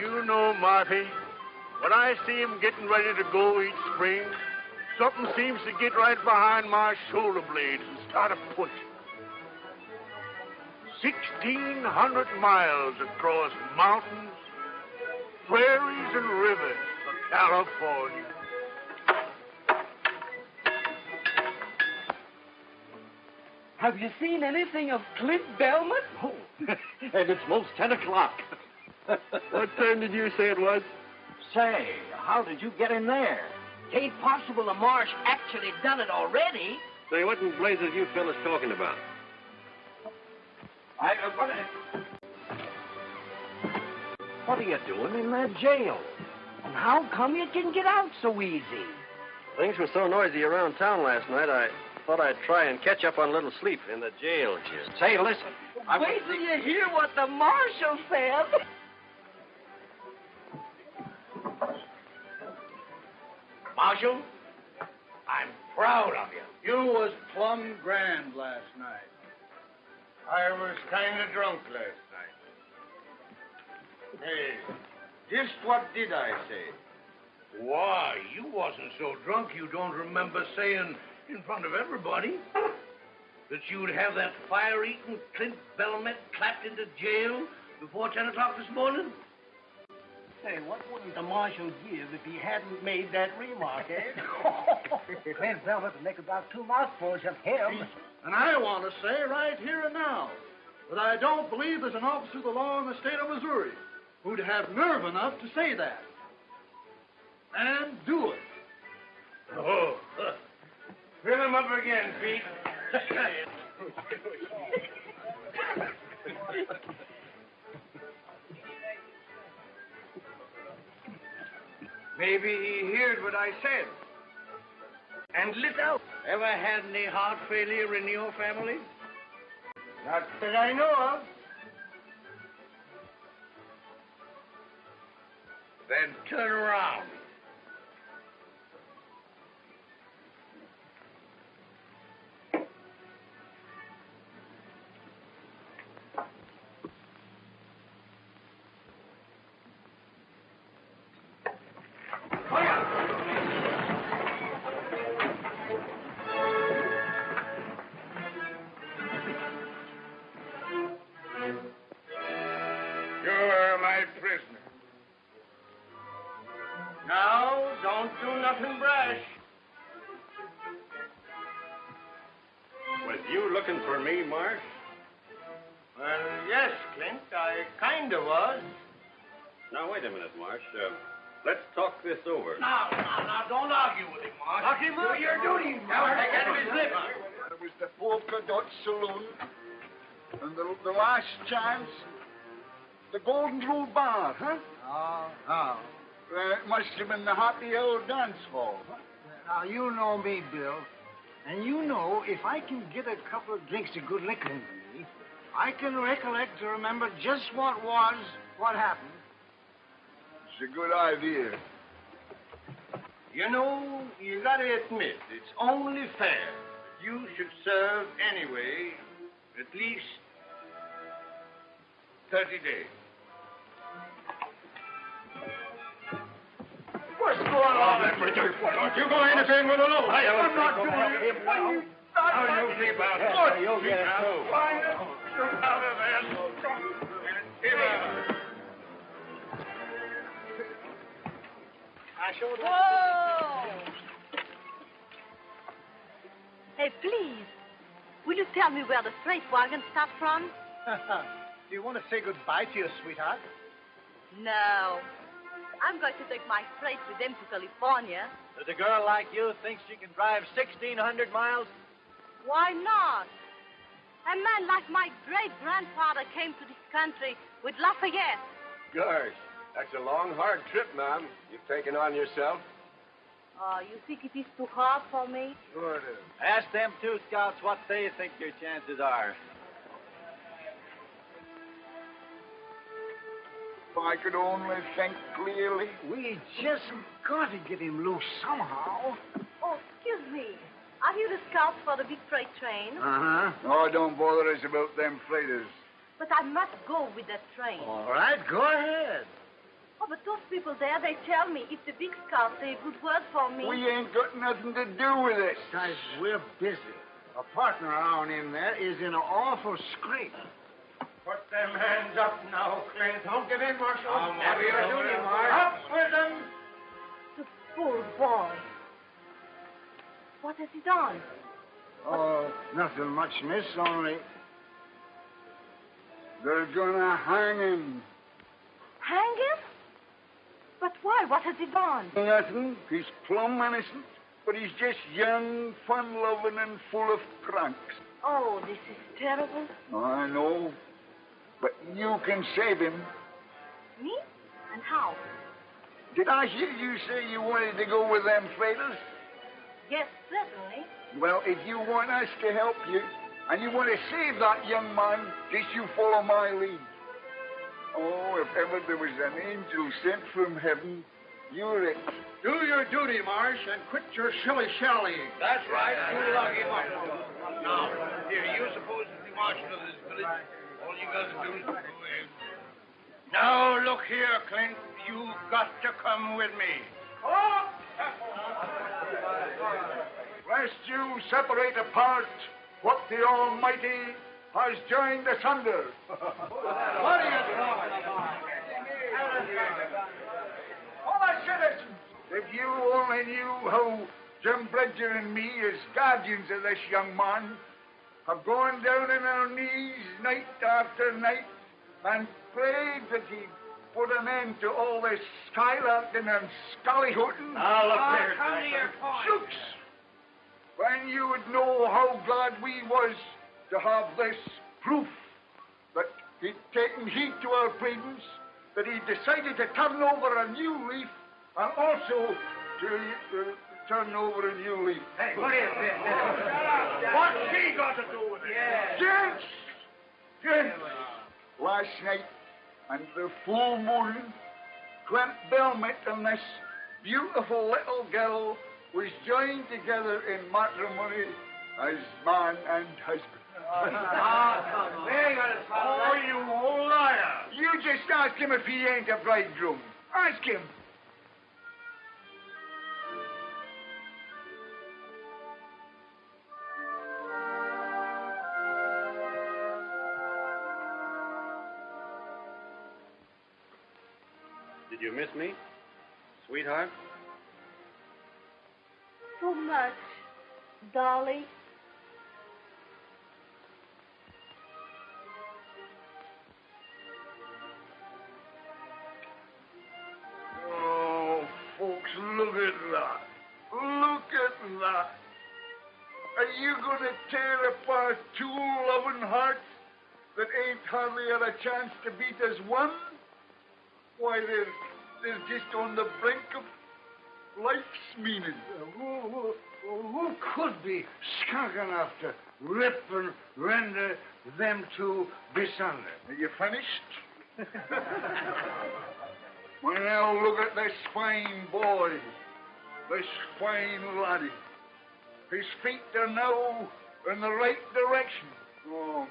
You know, Marty, when I see him getting ready to go each spring, something seems to get right behind my shoulder blades and start a pushing. 1,600 miles across mountains, prairies, and rivers for California. Have you seen anything of Clint Belmont? Oh, and it's most 10 o'clock. What time did you say it was? Say, how did you get in there? It ain't possible the Marsh actually done it already. Say, what in blazes you fellas talking about? What are you doing in that jail? And how come you didn't get out so easy? Things were so noisy around town last night, I thought I'd try and catch up on a little sleep in the jail here. Say, listen. Wait till you hear what the marshal said. Marshal, I'm proud of you. You was plumb grand last night. I was kind of drunk last night. Hey, just what did I say? Why, you wasn't so drunk you don't remember saying in front of everybody that you'd have that fire-eating Clint Belmont clapped into jail before 10 o'clock this morning? Hey, what wouldn't the marshal give if he hadn't made that remark, eh? Clint Belmont would make about 2 mouthfuls of him. And I want to say right here and now that I don't believe there's an officer of the law in the state of Missouri who'd have nerve enough to say that. And do it. Oh, fill him up again, Pete. Maybe he heard what I said and lit out. Ever had any heart failure in your family? Not that I know of. Then turn around. You're my prisoner. Now, don't do nothing brash. Was you looking for me, Marsh? Well, yes, Clint, I kind of was. Now, wait a minute, Marsh. Let's talk this over. Now, don't argue with him, Marsh. Lock him up. Do your duty, Marsh. I got his lip. It was the Polka Dot Saloon, and the last chance, the Golden Rule Bar, huh? Oh. It must have been the Happy Old Dance Hall, huh? Now, you know me, Bill. And you know, if I can get a couple of drinks of good liquor into me, I can recollect to remember just what happened. It's a good idea. You know, you gotta admit, it's only fair that you should serve anyway at least 30 days. What's going on, Richard? Don't you go anything with a load. I'm not doing it. Now you keep out. Good. You'll get it, too. Get out of there. Whoa! Hey, please, will you tell me where the freight wagon stopped from? Do you want to say goodbye to your sweetheart? No. I'm going to take my freight with them to California. Does a girl like you think she can drive 1,600 miles? Why not? A man like my great-grandfather came to this country with Lafayette. Gosh, that's a long, hard trip, ma'am. You've taken on yourself. Oh, you think it is too hard for me? Sure it is. Ask them 2 scouts what they think your chances are. If I could only think clearly. We just got to get him loose somehow. Oh, excuse me. Are you the scouts for the big freight train? Uh-huh. Oh, don't bother us about them freighters. But I must go with that train. All right, go ahead. Oh, but those people there, they tell me if the big scouts say a good word for me. We ain't got nothing to do with it. Guys, we're busy. A partner of ours in there is in an awful scrape. Put them hands up now, Clint. Don't give in, Marshal. Have your duty, Marsh. Up with them. The poor boy. What has he done? Oh, nothing much, miss, only they're gonna hang him. Hang him? But why? What has he done? Nothing. He's plumb innocent, but he's just young, fun-loving, and full of pranks. Oh, this is terrible. I know, but you can save him. Me? And how? Did I hear you say you wanted to go with them traders? Yes, certainly. Well, if you want us to help you, and you want to save that young man, just you follow my lead. Oh, if ever there was an angel sent from heaven, you're it. Do your duty, Marsh, and quit your shilly-shallying. That's right. You lock him up. Now, here, you're supposed to be marshal of this village. All you got to do is go in. Now, look here, Clint. You've got to come with me. Lest you separate apart what the Almighty has joined asunder. What are you talking about? All citizens, if you only knew how Jim Bridger and me, as guardians of this young man, have gone down on our knees night after night and prayed that he put an end to all this skylarking and scallyhooting. Look here. Come to your point. Shooks! When you would know how glad we was to have this proof that he'd taken heed to our pleadings, that he decided to turn over a new leaf, and also to turn over a new leaf. Hey, what is this? What's he got to do with it? Gents! Last night, and the full moon, Clint Belmont and this beautiful little girl was joined together in matrimony as man and husband. Oh, you old liar. You just ask him if he ain't a bridegroom. Ask him. Did you miss me, sweetheart? So much, darling. Oh, folks, look at that. Look at that. Are you going to tear apart two loving hearts that ain't hardly had a chance to beat as one? Why, they're just on the brink of life's meaning. Who could be skunk enough to rip and render them two bisunder? Are you finished? Well, now look at this fine boy, this fine laddie. His feet are now in the right direction. Oh,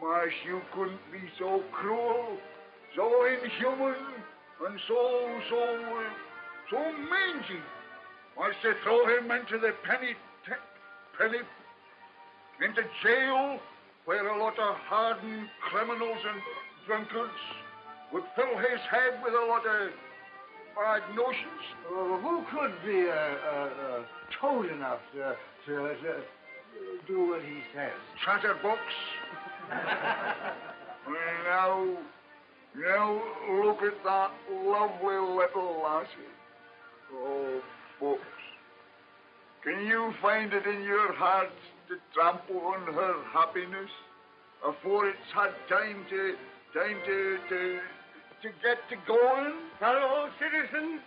Marsh, you couldn't be so cruel, so inhuman, and so mangy as to throw him into the into jail, where a lot of hardened criminals and drunkards would fill his head with a lot of bad notions. Who could be toad enough to do what he says? Chatterbox. Now, look at that lovely little lassie. Oh, folks, can you find it in your hearts to trample on her happiness afore it's had time to get to going? Fellow citizens,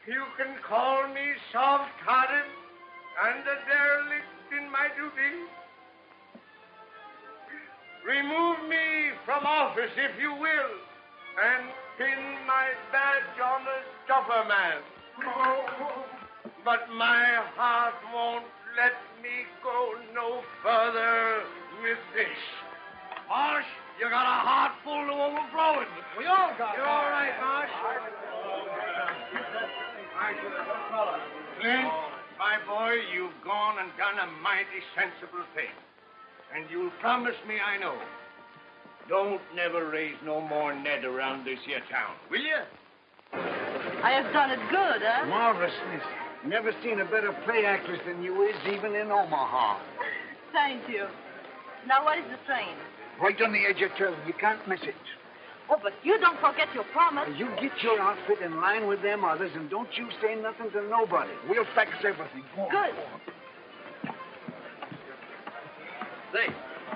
you can call me soft-hearted and a derelict in my duty. Remove me from office, if you will, and pin my badge on a stuffer man. But my heart won't let me go no further with this. Marsh, You got a heart full to overflowing. We all got You're all right, Marsh. Clint, my boy, you've gone and done a mighty sensible thing. And you'll promise me, I know, don't never raise no more Ned around this here town, will you? I have done it good, huh? Marvelous, miss. Never seen a better play actress than you is, even in Omaha. Thank you. Now, what is the train? Right on the edge of town. You can't miss it. Oh, but you don't forget your promise. You get your outfit in line with them others, and don't you say nothing to nobody. We'll fix everything. Go on. Good. Say,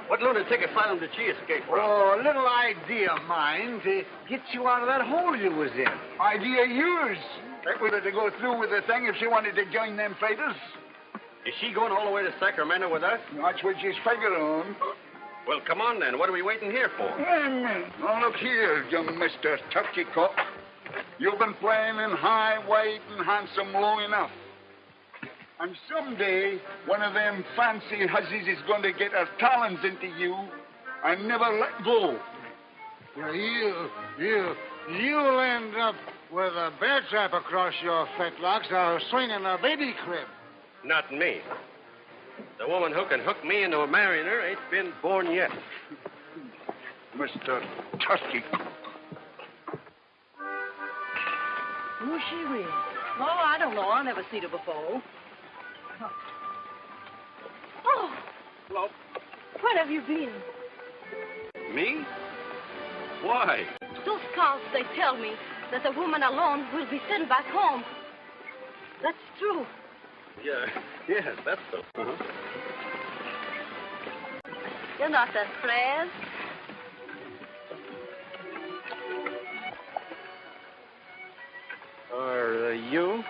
what lunatic asylum did she escape from? Oh, a little idea of mine to get you out of that hole you was in. Idea of yours. That was to go through with the thing if she wanted to join them fighters. Is she going all the way to Sacramento with us? That's what she's figured on. Well, come on then. What are we waiting here for? Now, look here, young Mr. Turkey Cock. You've been playing in high, wide, and handsome long enough. And someday, one of them fancy hussies is going to get her talons into you and never let go. Well, you'll end up with a bear trap across your fetlocks or swinging a baby crib. Not me. The woman who can hook me into a marrying her ain't been born yet. Mr. Turkey. Who's she with? Oh, I don't know. I've never seen her before. Oh. Hello. Where have you been? Me? Why? Those scouts, they tell me that a woman alone will be sent back home. That's true. Yes, that's so. Uh-huh. You're not afraid? Are you?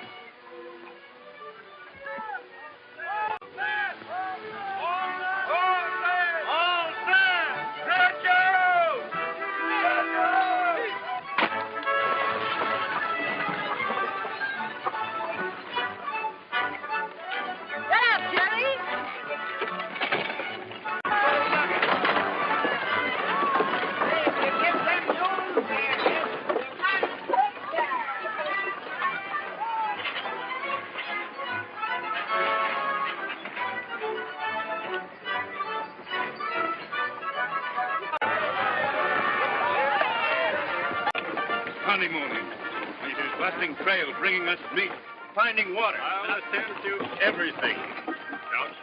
Honeymooning. It is busting trail, bringing us meat, finding water. I'll attend to everything. Couch.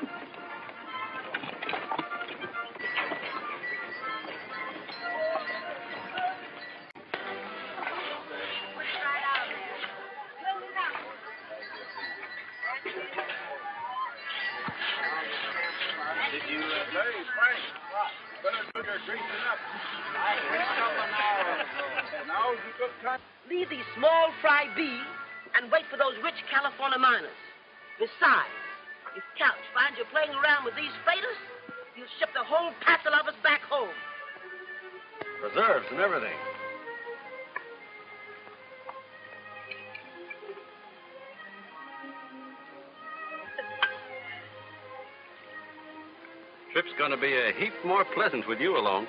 Did you say, Frank? Better do your greasing up. I picked up an hour ago. Now's a good time. Leave these small fry be and wait for those rich California miners. Besides, if Couch finds you playing around with these freighters, he'll ship the whole passel of us back home. Reserves and everything. Trip's going to be a heap more pleasant with you along.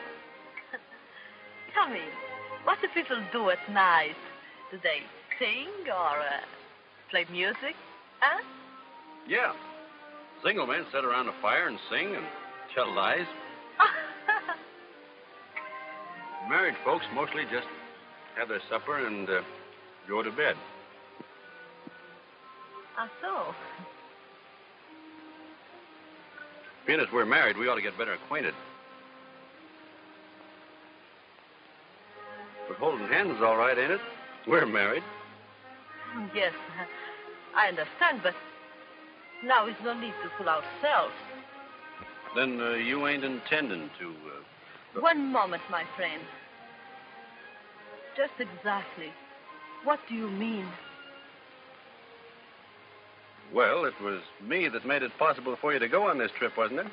Tell me, what do people do at night? Do they sing or play music? Huh? Yeah. Single men sit around a fire and sing and tell lies. Married folks mostly just have their supper and go to bed. Ah, so? Being as we're married, we ought to get better acquainted. But holding hands is all right, ain't it? We're married. Yes, I understand, but now is no need to fool ourselves. Then you ain't intending to... One moment, my friend. Just exactly. What do you mean? Well, it was me that made it possible for you to go on this trip, wasn't it?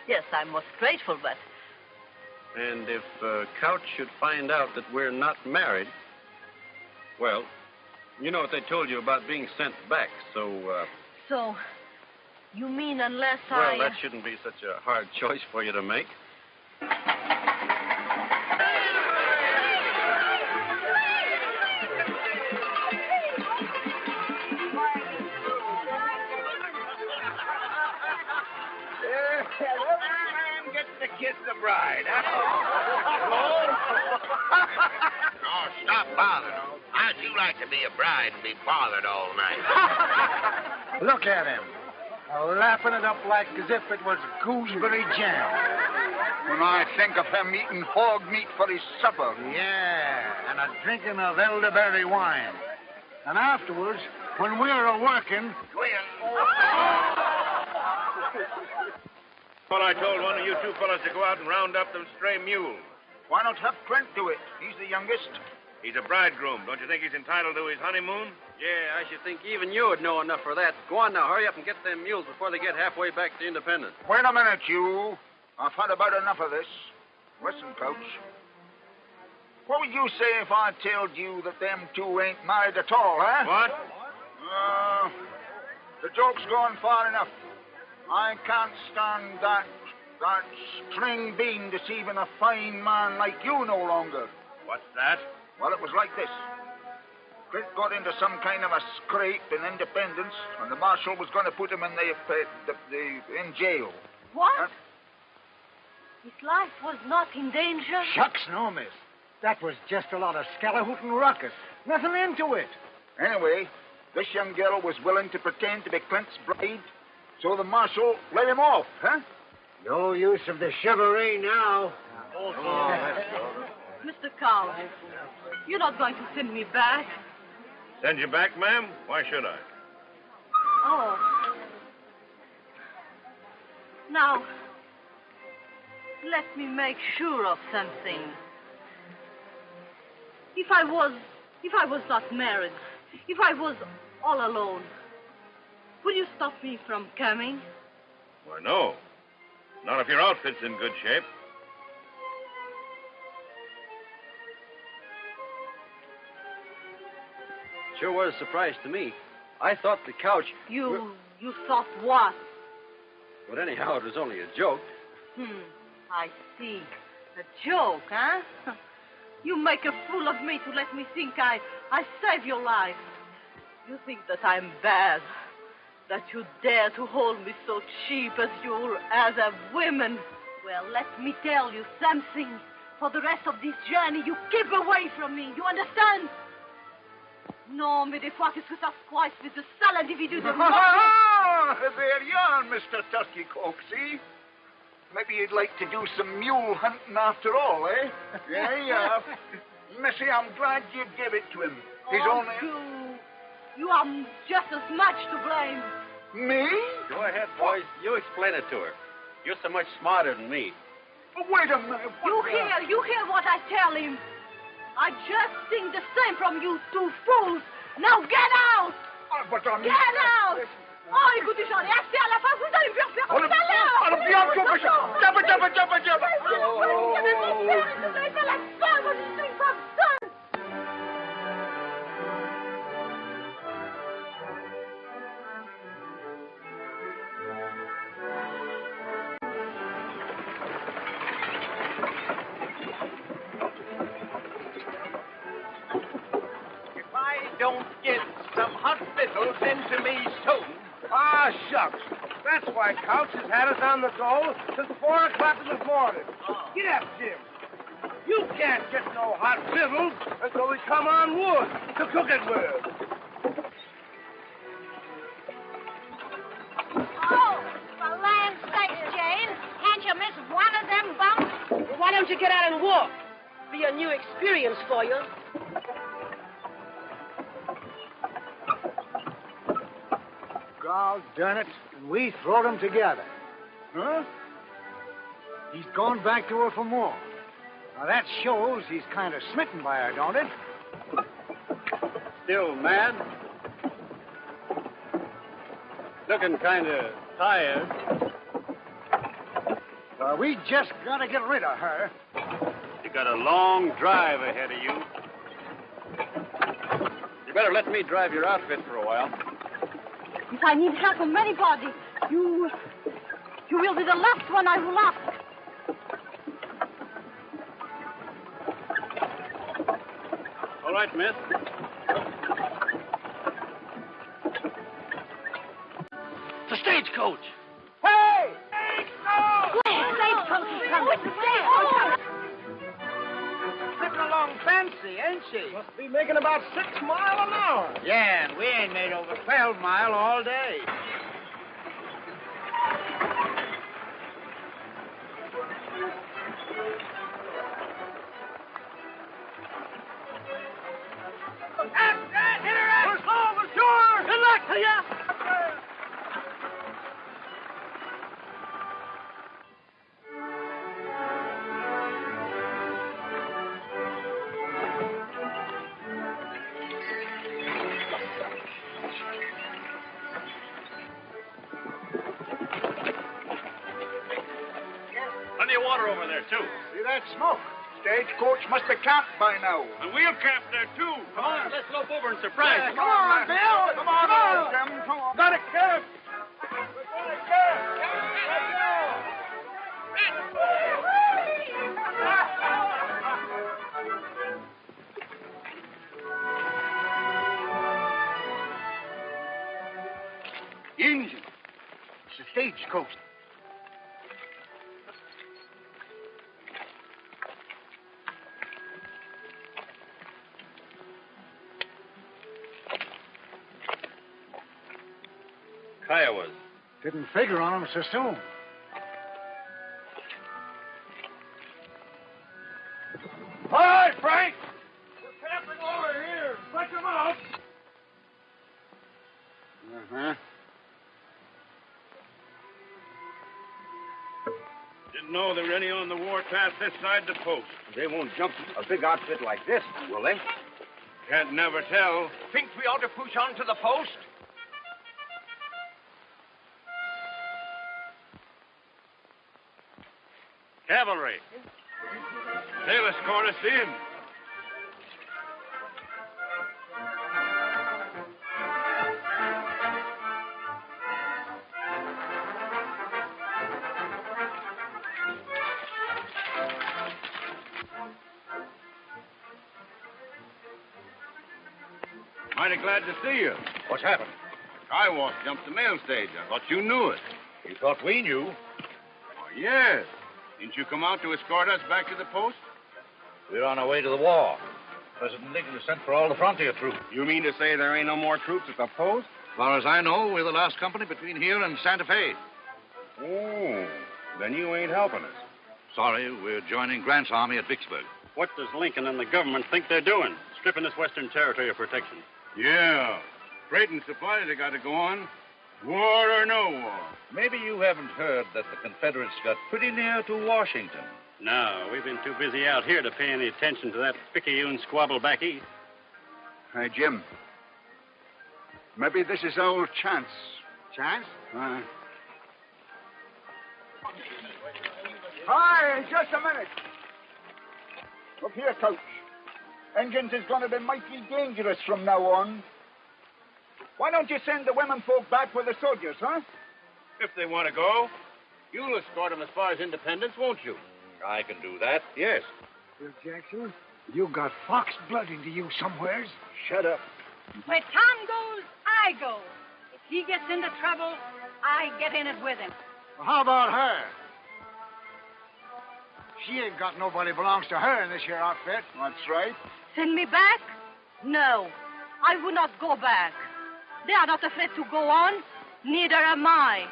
Yes, I'm most grateful, but... And if Couch should find out that we're not married, well, you know what they told you about being sent back, so... So, you mean unless Well, that shouldn't be such a hard choice for you to make. Every man gets to kiss the bride, huh? Oh, stop bothering. How'd you like to be a bride and be bothered all night? Look at him. Lapping it up like as if it was gooseberry jam. When I think of him eating hog meat for his supper. Yeah, and a drinking of elderberry wine. And afterwards, when we're a-working... Well, I told one of you two fellas to go out and round up them stray mules. Why not have Clint do it? He's the youngest. He's a bridegroom. Don't you think he's entitled to his honeymoon? Yeah, I should think even you would know enough for that. Go on now, hurry up and get them mules before they get halfway back to Independence. Wait a minute, you. I've had about enough of this. Listen, Coach. What would you say if I told you that them two ain't married at all, huh? What? The joke's gone far enough. I can't stand that string bean deceiving a fine man like you no longer. What's that? Well, it was like this. Clint got into some kind of a scrape in Independence, and the marshal was going to put him in in jail. What? His life was not in danger? Shucks, no, miss. That was just a lot of scalahootin' ruckus. Nothing into it. Anyway, this young girl was willing to pretend to be Clint's bride, so the marshal let him off, huh? No use of the chivalry now. Mr. Cowles, you're not going to send me back. Send you back, ma'am? Why should I? Oh. Now, let me make sure of something. If I was not married, if I was all alone, would you stop me from coming? Why, no. Not if your outfit's in good shape. Sure was a surprise to me. I thought the couch... You thought what? But anyhow, it was only a joke. I see. A joke, huh? You make a fool of me to let me think I saved your life. You think that I'm bad, that you dare to hold me so cheap as a woman. Well, let me tell you something. For the rest of this journey, you keep away from me. You understand? Non, mais des fois, qu'est-ce que ça se croit, espèce de sale individu de mort? There you are, Mr. Turkey Coke, see? Maybe you'd like to do some mule hunting after all, eh? There you are. Missy, I'm glad you gave it to him. He's only... You are just as much to blame. Me? Go ahead, boys. You explain it to her. You're so much smarter than me. But wait a minute. You hear what I tell him. I just think the same from you two fools. Now get out! But I'm... Get out! Oh, écoutez, j'en ai assez à la fin. Vous allez me faire faire tout à l'heure. Alors, bien, jump. Vous allez faire la seule, moi, je suis comme ça. Don't get some hot victuals into me soon. Ah, shucks. That's why Couch has had us on the go since 4 o'clock in the morning. Get up, Jim. You can't get no hot victuals until we come on wood to cook it with. Oh, for land's sake, Jane. Can't you miss one of them bumps? Well, why don't you get out and walk? Be a new experience for you. God darn it, and we throwed them together. Huh? He's gone back to her for more. Now, that shows he's kind of smitten by her, don't it? Still mad? Looking kind of tired. Well, we just got to get rid of her. You got a long drive ahead of you. You better let me drive your outfit for a while. If I need help from anybody, you will be the last one I will ask. right, miss. The stagecoach. Hey! Stagecoach is coming. Stagecoach. Slipping along fancy, ain't she? Must be making about 6 miles an hour. Yeah, and we ain't made over 12 mile all day. Good luck to you. Plenty of water over there, too. See that smoke? Stagecoach must have camped by now. And we'll camp there, too. Come on, let's lope over and surprise Yeah, him. come on, Bill. Come on, old Jim. Come on. Got a camp. Injun. It's the stagecoach. Kiowas. Didn't figure on them so soon. All right, Frank. We're camping over here. Check them out. Uh-huh. Didn't know there were any on the warpath this side the post. They won't jump a big outfit like this, will they? Can't never tell. Think we ought to push on to the post? Cavalry. They'll escort us in. Mighty glad to see you. What's happened? Kiowas jumped the mail stage. I thought you knew it. You thought we knew. Oh, yes. Didn't you come out to escort us back to the post? We're on our way to the war. President Lincoln has sent for all the frontier troops. You mean to say there ain't no more troops at the post? As far as I know, we're the last company between here and Santa Fe. Oh, then you ain't helping us. Sorry, we're joining Grant's army at Vicksburg. What does Lincoln and the government think they're doing? Stripping this western territory of protection. Yeah. Freight and supplies have got to go on. War or no war. Maybe you haven't heard that the Confederates got pretty near to Washington. No, we've been too busy out here to pay any attention to that picayune squabble back east. Hey, Jim. Maybe this is our chance. Chance? Hi, just a minute. Look here, Coach. Engines is going to be mighty dangerous from now on. Why don't you send the women folk back with the soldiers, huh? If they want to go, you'll escort them as far as Independence, won't you? I can do that, yes. Bill Jackson, you got fox blood into you somewheres. Shut up. Where Tom goes, I go. If he gets into trouble, I get in it with him. Well, how about her? She ain't got nobody belongs to her in this here outfit. That's right. Send me back? No, I will not go back. They are not afraid to go on. Neither am I.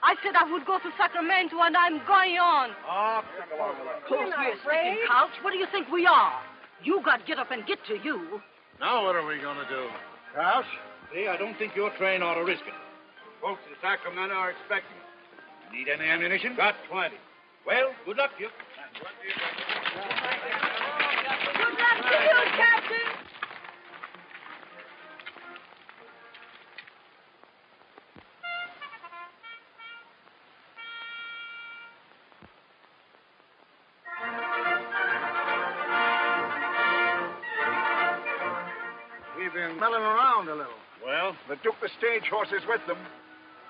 I said I would go to Sacramento, and I'm going on. Close here, sticking couch. What do you think we are? You got get up and get to you. Now what are we going to do? Crouch? See, I don't think your train ought to risk it. Folks in Sacramento are expecting. Need any ammunition? Got 20. Well, good luck to you. Good luck to you, Captain. We've been milling around a little. Well, They took the stage horses with them.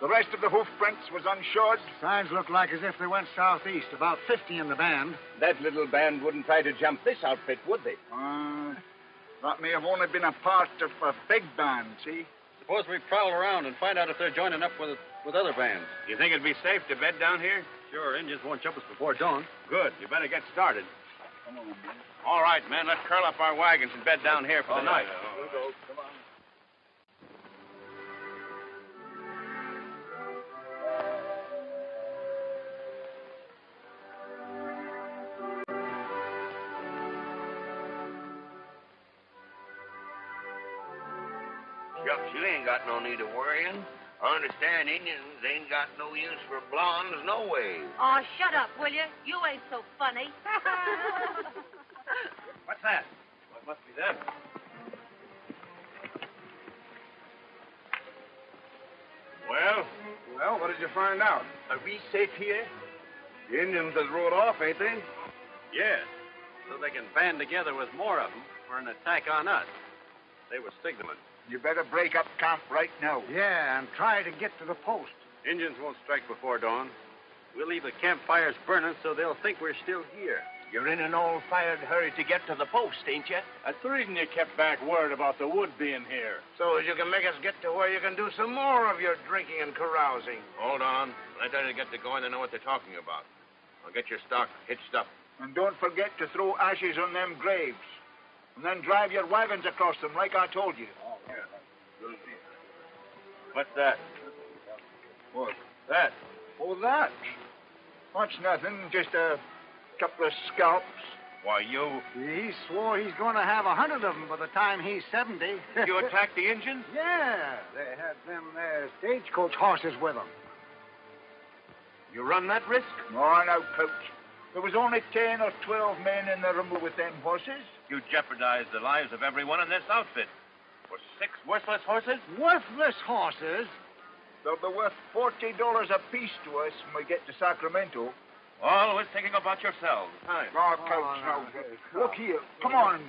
The rest of the hoof prints was unshod. Signs look like as if they went southeast, about 50 in the band. That little band wouldn't try to jump this outfit, would they? That may have only been a part of a big band, see? Suppose we prowl around and find out if they're joining up with other bands. You think it'd be safe to bed down here? Sure, Indians won't jump us before dawn. Good. You better get started. Come on, man. All right, men. Let's curl up our wagons and bed down here for the night. We'll go. Come on. Shucks, you ain't got no need of worrying. I understand Indians ain't got no use for blondes, no way. Oh, shut up, will you? You ain't so funny. What's that? What must be them? Well, what did you find out? Are we safe here? The Indians has rode off, ain't they? Yes, so they can band together with more of them for an attack on us. They were signaling. You better break up camp right now. Yeah, and try to get to the post. Indians won't strike before dawn. We'll leave the campfires burning so they'll think we're still here. You're in an all-fired hurry to get to the post, ain't you? That's the reason you kept back word about the wood being here. So as you can make us get to where you can do some more of your drinking and carousing. Hold on. Let them get to going. They know what they're talking about. I'll get your stock hitched up. And don't forget to throw ashes on them graves. And then drive your wagons across them like I told you. What's that? What? That. Oh, that? That's nothing. Just a couple of scalps. Why, you... He swore he's going to have 100 of them by the time he's 70. You attacked the Indians? Yeah, they had them there stagecoach horses with them. You run that risk? No, no, Coach. There was only 10 or 12 men in the room with them horses. You jeopardized the lives of everyone in this outfit. For 6 worthless horses? Worthless horses? They'll be worth $40 apiece to us when we get to Sacramento. Always thinking about yourselves. Hi. No, Coach, no. Look here. Come on.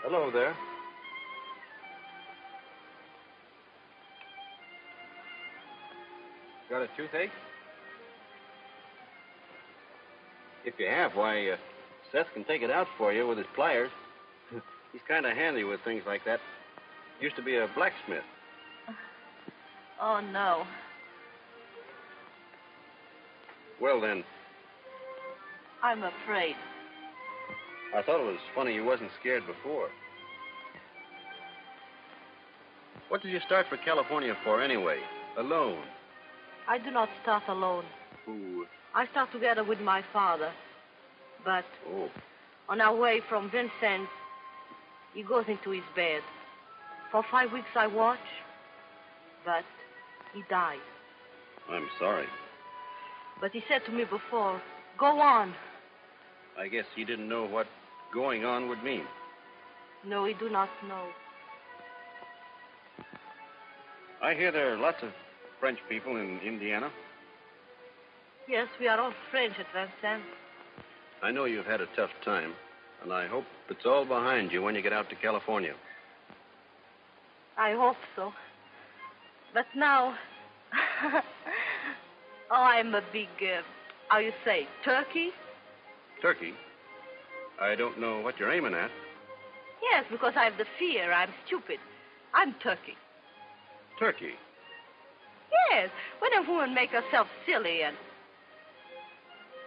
Hello there. Got a toothache? If you have, why, Seth can take it out for you with his pliers. He's kind of handy with things like that. Used to be a blacksmith. Oh, no. Well, then, I'm afraid. I thought it was funny you wasn't scared before. What did you start for California for, anyway? Alone? I do not start alone. Who? I start together with my father. But on our way from Vincent, he goes into his bed. For 5 weeks I watch, but he died. I'm sorry. But he said to me before, go on. I guess he didn't know what going on would mean. No, he do not know. I hear there are lots of French people in Indiana. Yes, we are all French at Vincent. I know you've had a tough time, and I hope it's all behind you when you get out to California. I hope so. But now, I'm a big, how you say, turkey? Turkey? I don't know what you're aiming at. Yes, because I have the fear. I'm stupid. I'm turkey. Turkey? Yes, when a woman make herself silly and...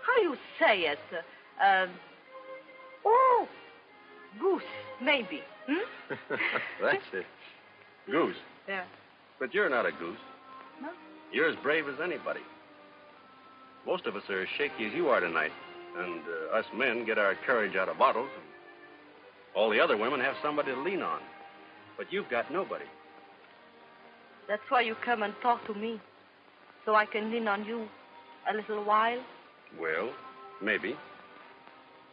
How you say it? Goose, maybe. Hmm? That's it. Goose. Yeah. But you're not a goose. No? You're as brave as anybody. Most of us are as shaky as you are tonight. And us men get our courage out of bottles. And all the other women have somebody to lean on. But you've got nobody. That's why you come and talk to me. So I can lean on you a little while. Well, maybe.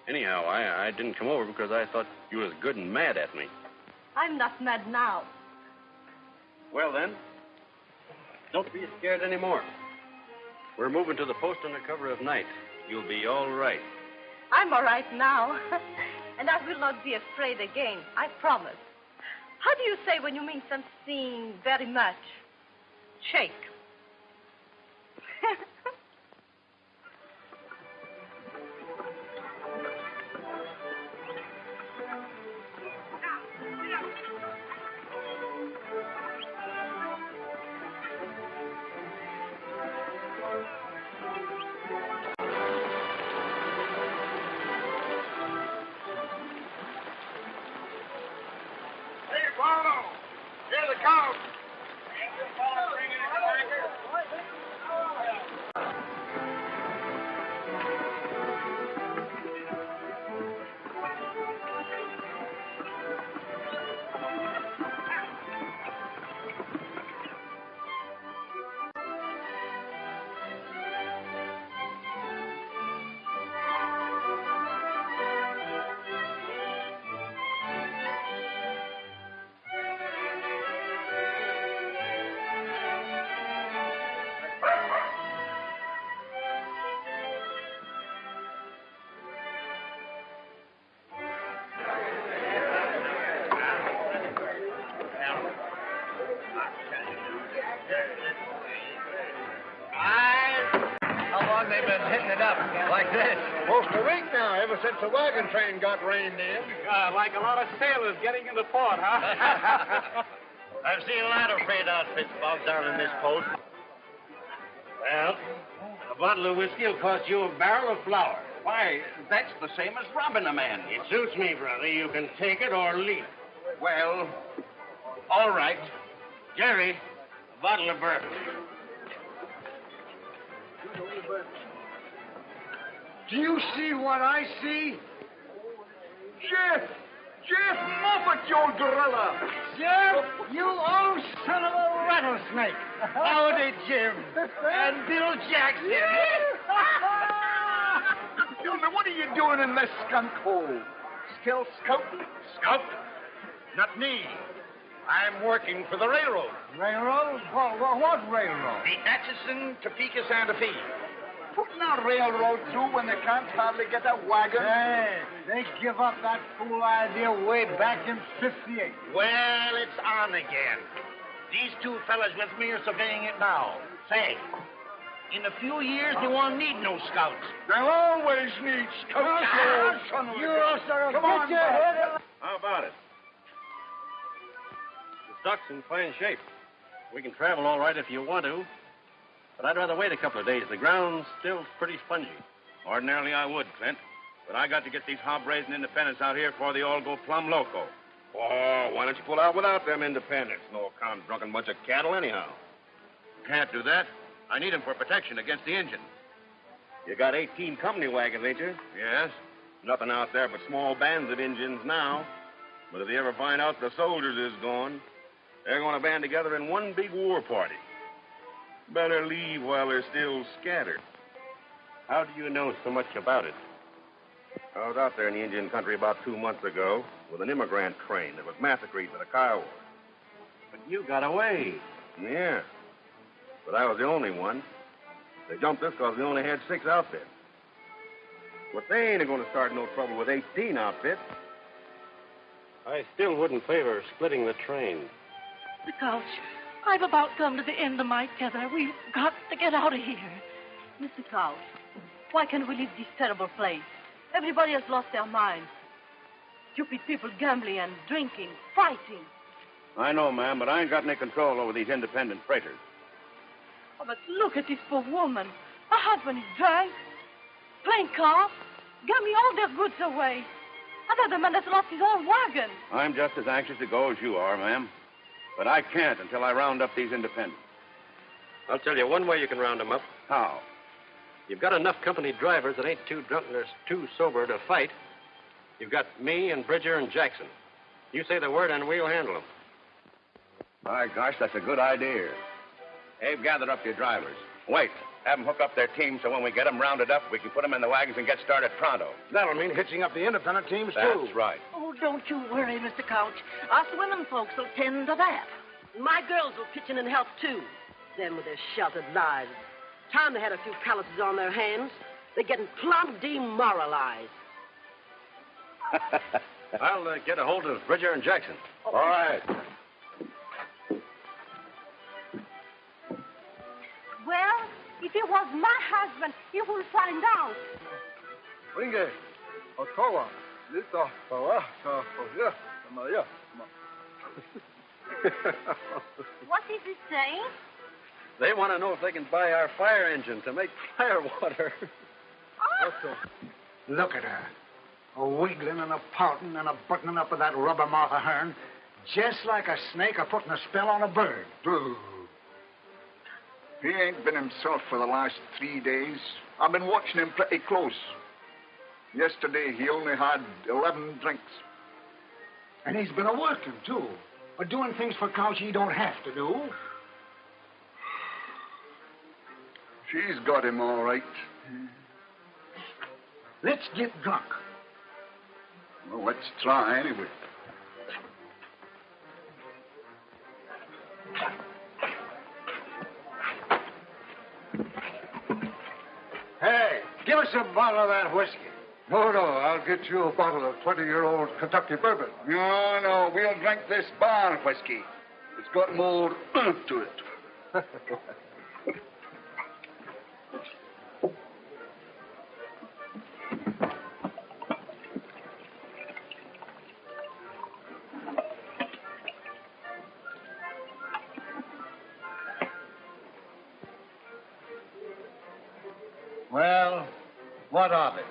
Anyhow, I didn't come over because I thought you was good and mad at me. I'm not mad now. Well, then, don't be scared anymore. We're moving to the post under cover of night. You'll be all right. I'm all right now. And I will not be afraid again. I promise. How do you say when you mean something very much? Shake. How long they been hitting it up like this? Most a week now, ever since the wagon train got reined in. Like a lot of sailors getting into port, huh? I've seen a lot of freight outfits bogged down in this post. Well, a bottle of whiskey will cost you a barrel of flour. Why, that's the same as robbing a man. It suits me, brother. You can take it or leave it. Well, all right. Jerry, a bottle of bourbon. Do you see what I see? Jeff! Jeff Moffat, you old gorilla! Jeff, you old son of a rattlesnake. Howdy, Jim. And Bill Jackson. Now, what are you doing in this skunk hole? Still scouting? Scout? Not me. I'm working for the railroad. Railroad? What railroad? The Atchison, Topeka, Santa Fe. Putting a railroad through when they can't hardly get a wagon? Hey, they give up that fool idea way back in '58. Well, it's on again. These two fellas with me are surveying it now. Say, in a few years, they won't need no scouts. They'll always need scouts. You also Come on, your head. How about it? The stock's in fine shape. We can travel all right if you want to. But I'd rather wait a couple of days. The ground's still pretty spongy. Ordinarily, I would, Clint. But I got to get these hob-raising independents out here before they all go plumb loco. Oh, why don't you pull out without them independents? No kind of drunken bunch of cattle anyhow. Can't do that. I need them for protection against the engine. You got 18 company wagons, ain't you? Yes? Nothing out there but small bands of Indians now. But if they ever find out the soldiers is gone, they're going to band together in one big war party. Better leave while they're still scattered. How do you know so much about it? I was out there in the Indian country about 2 months ago with an immigrant train that was massacred by the Kiowa. But you got away. Yeah. But I was the only one. They jumped us because we only had 6 outfits. But they ain't going to start no trouble with 18 outfits. I still wouldn't favor splitting the train. The couch. I've about come to the end of my tether. We've got to get out of here. Mr. Couch, why can't we leave this terrible place? Everybody has lost their minds. Stupid people gambling and drinking, fighting. I know, ma'am, but I ain't got any control over these independent freighters. Oh, but look at this poor woman. Her husband is drunk, playing cards, gambling all their goods away. Another man has lost his own wagon. I'm just as anxious to go as you are, ma'am. But I can't until I round up these independents. I'll tell you one way you can round them up. How? You've got enough company drivers that ain't too drunk or too sober to fight. You've got me and Bridger and Jackson. You say the word and we'll handle them. My gosh, that's a good idea. Abe, gather up your drivers. Wait, have them hook up their teams so when we get them rounded up, we can put them in the wagons and get started pronto. That'll mean hitching up the independent teams, too. That's right. Oh, don't you worry, Mr. Couch. Us women folks will tend to that. My girls will pitch in and help, too. Them with their sheltered lives. Time they had a few calluses on their hands. They're getting plumb demoralized. I'll get a hold of Bridger and Jackson. Oh. All right. Well, if it was my husband, he will find out. Ringe, Ottawa, Lita, What is he saying? They want to know if they can buy our fire engine to make fire water. Look at her. A wiggling and a pouting and a buttoning up of that rubber mouth of hern. Just like a snake a putting a spell on a bird. He ain't been himself for the last 3 days. I've been watching him pretty close. Yesterday, he only had 11 drinks. And he's been a-working, too. But doing things for Couch he don't have to do. She's got him all right. Let's get drunk. Well, let's try anyway. Hey, give us a bottle of that whiskey. No, I'll get you a bottle of 20-year-old Kentucky bourbon. No, we'll drink this barn whiskey. It's got more to it. Well, what of it?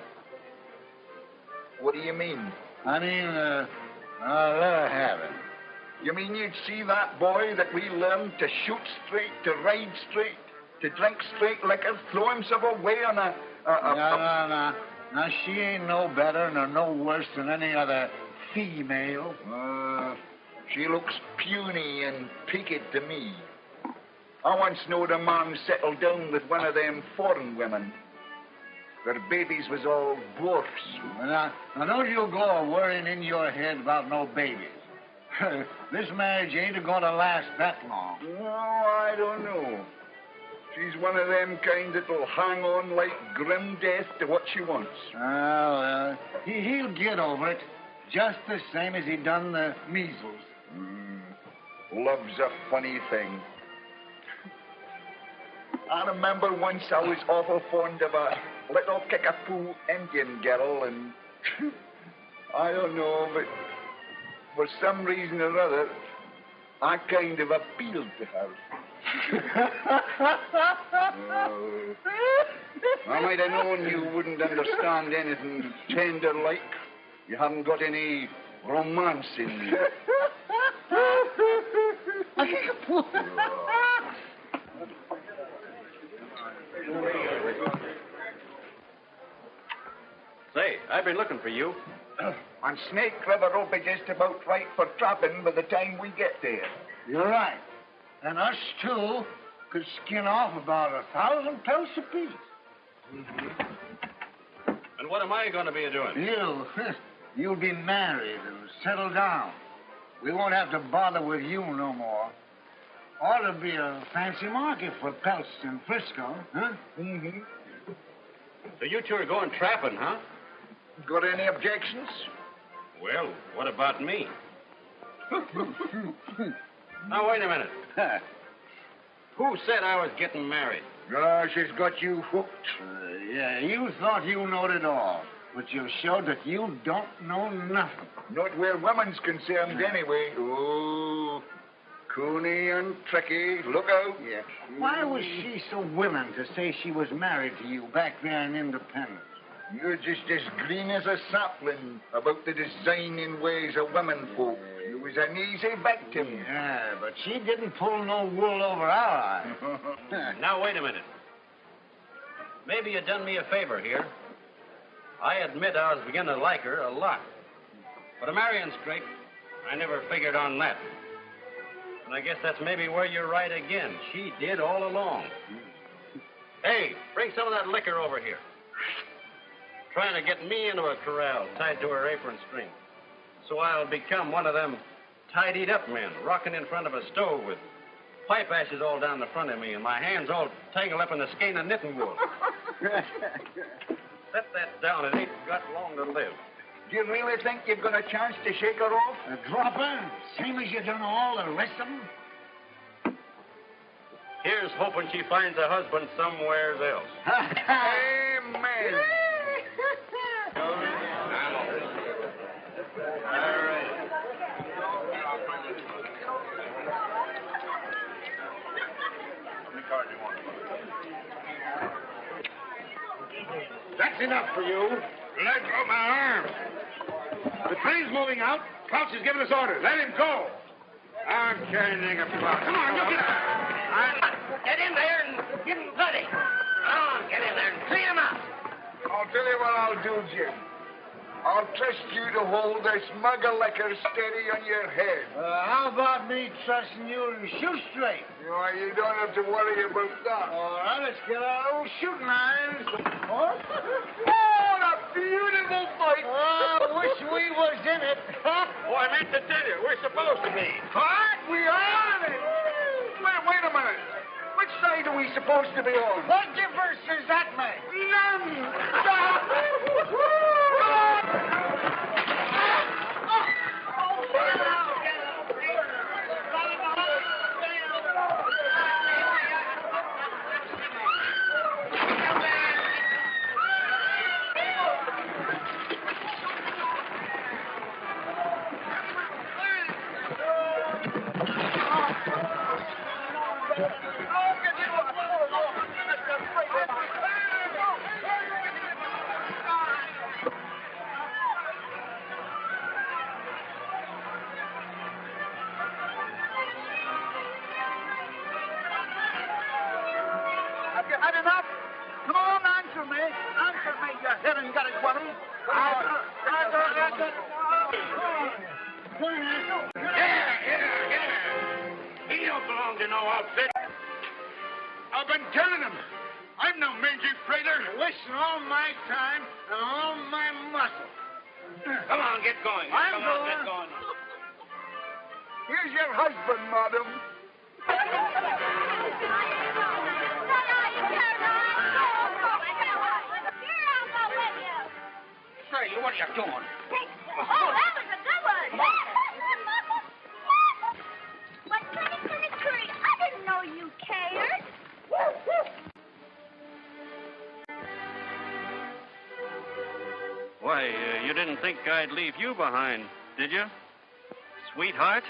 What do you mean? I mean, I'll let her have it. You mean you'd see that boy that we learned to shoot straight, to ride straight, to drink straight liquor, throw himself away on a... No. Now, she ain't no better nor no worse than any other female. She looks puny and peaked to me. I once knowed a man settled down with one of them foreign women. Their babies was all dwarfs. Now don't you go worrying in your head about no babies. This marriage ain't going to last that long. No, I don't know. She's one of them kind that'll hang on like grim death to what she wants. Well, he'll get over it, just the same as he done the measles. Love's a funny thing. I remember once I was awful fond of a little kickapoo Indian girl, and I don't know, but for some reason or other, I kind of appealed to her. I might have known you wouldn't understand anything tender-like. You haven't got any romance in you. Say, I've been looking for you. And Snake River will be just about right for trapping by the time we get there. You're right. And us two could skin off about 1,000 pelts apiece. And what am I going to be doing? You'll be married and settle down. We won't have to bother with you no more. Ought to be a fancy market for pelts in Frisco, huh? Mm-hmm. So you two are going trapping, huh? Got any objections? Well, what about me? Now, wait a minute. Who said I was getting married? She's got you hooked. Yeah, you thought you knowed it all, but you showed that you don't know nothing. Not where women's concerned, anyway. Oh, coony and tricky. Look out. Yeah. Why was she so willing to say she was married to you back there in Independence? You're just as green as a sapling about the designing ways of women folk. You was an easy victim. Yeah, but she didn't pull no wool over our eyes. Now, wait a minute. Maybe you done me a favor here. I admit I was beginning to like her a lot. But a marrying scrape, I never figured on that. And I guess that's maybe where you're right again. She did all along. Hey, bring some of that liquor over here. Trying to get me into a corral tied to her apron string. So I'll become one of them tidied up men, rocking in front of a stove with pipe ashes all down the front of me and my hands all tangled up in the skein of knitting wool. Set that down. It ain't got long to live. Do you really think you've got a chance to shake her off? A dropper? Same as you done all the rest of them? Here's hoping she finds a husband somewhere else. Amen. That's enough for you. Let go my arm. The train's moving out. Couch has given us orders. Let him go. I'm carrying a plot. Come on, you get out. Get in there and give him bloody. Come on, get in there and clean him up. I'll tell you what I'll do, Jim. I'll trust you to hold this mug of liquor steady on your head. How about me trusting you to shoot straight? You don't have to worry about that. All right, let's get our old shooting irons. Oh, what a beautiful fight. I wish we was in it. Oh, I meant to tell you, we're supposed to be. What? We are in it. Wait a minute. Which side are we supposed to be on? What difference does that make? None. Have you had enough? Come on, answer me. Answer me, you head-and-gutted woman. He don't belong to no outfit. I've been telling him. I'm no mangy freighter. Wasting all my time and all my muscle. Come on, get going. I'm Come on, going. get going. Here's your husband, madam. Say, what are you doing? Oh, that was a good one. But Curry, I didn't know you cared. Why, you didn't think I'd leave you behind, did you? Sweetheart?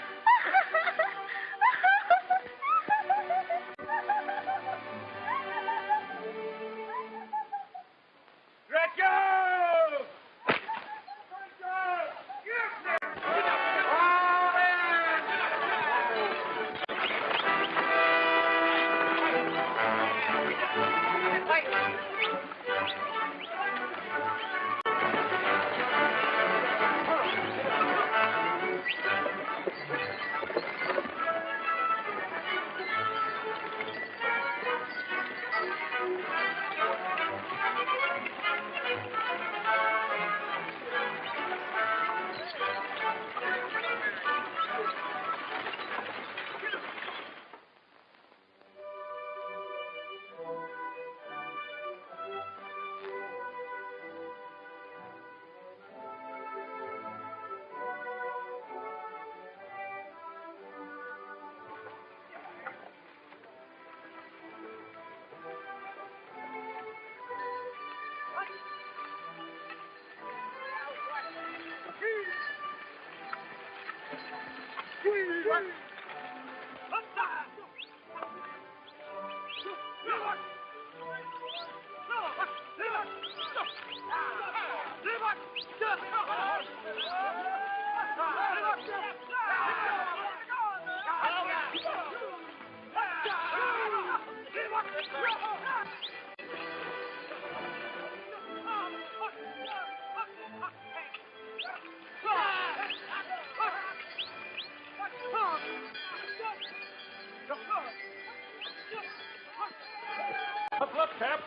Look, Cap.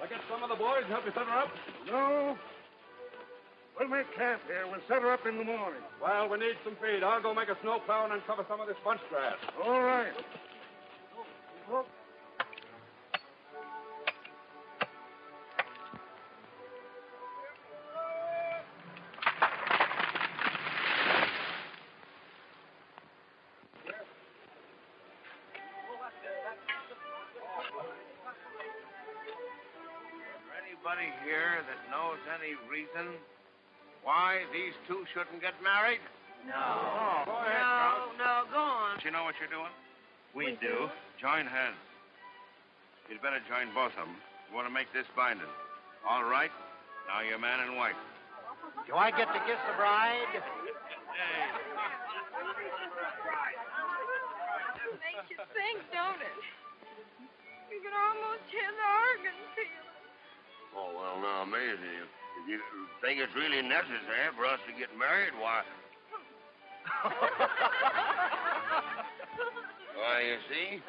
I get some of the boys to help you set her up. No. We'll make camp here. We'll set her up in the morning. Well, we need some feed. I'll go make a snow plow and uncover some of this bunch grass. All right. Anybody here that knows any reason why these two shouldn't get married? No. Oh, go ahead, Carl. No, go on. Do you know what you're doing? We do. Join hands. You'd better join both of them. You want to make this binding. All right. Now you're man and wife. Do I get to kiss the bride? It makes you think, don't it? You can almost hear the organ pealing. Oh, well, now, Maisie, if you think it's really necessary for us to get married, why... Why, you see,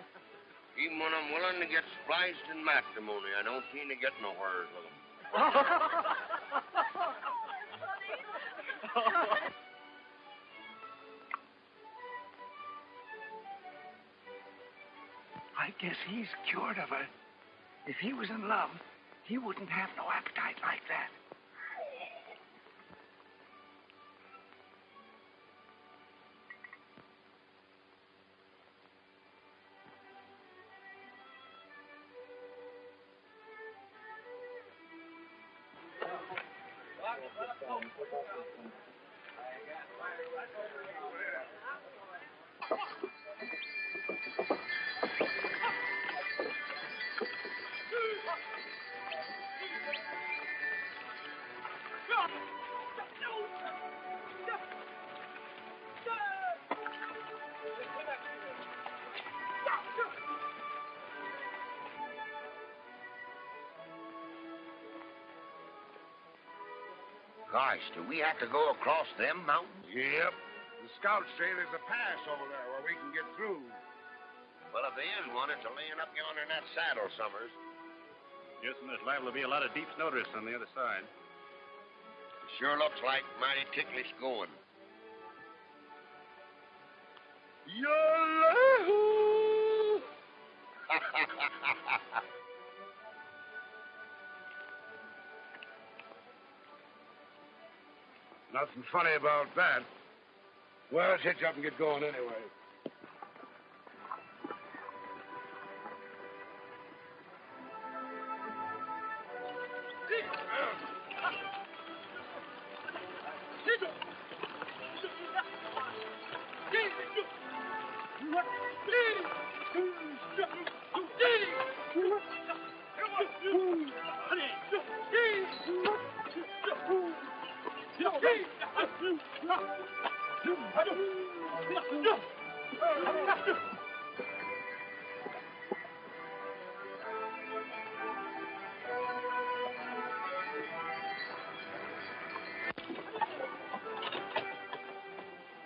even when I'm willing to get spliced in matrimony, I don't seem to get nowhere with them. I guess he's cured of her. If he was in love, he wouldn't have no appetite like that. Gosh, do we have to go across them mountains? Yep. The scouts say there's a pass over there where we can get through. Well, if there is one, it's laying up yonder in that saddle, Summers. Yes, and there's liable to be a lot of deep snow drifts on the other side. It sure looks like mighty ticklish going. Yahoo! Nothing funny about that. Well, let's hitch up and get going anyway.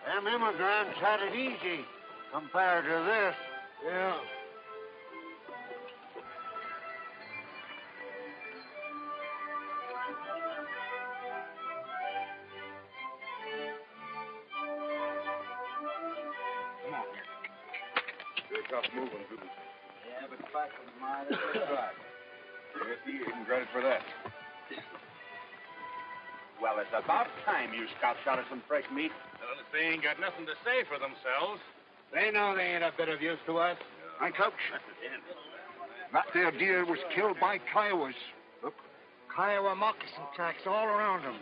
Them immigrants had it easy compared to this. Yeah. Come on, here. They're tough moving, too. Yeah, but back of the mine, that's right. Yes, he even credit for that. Well, it's about time you scouts got us some fresh meat. Well, if they ain't got nothing to say for themselves. They know they ain't a bit of use to us. Hi, Coach. That there deer was killed by Kiowas. Look. Kiowa moccasin tracks all around them.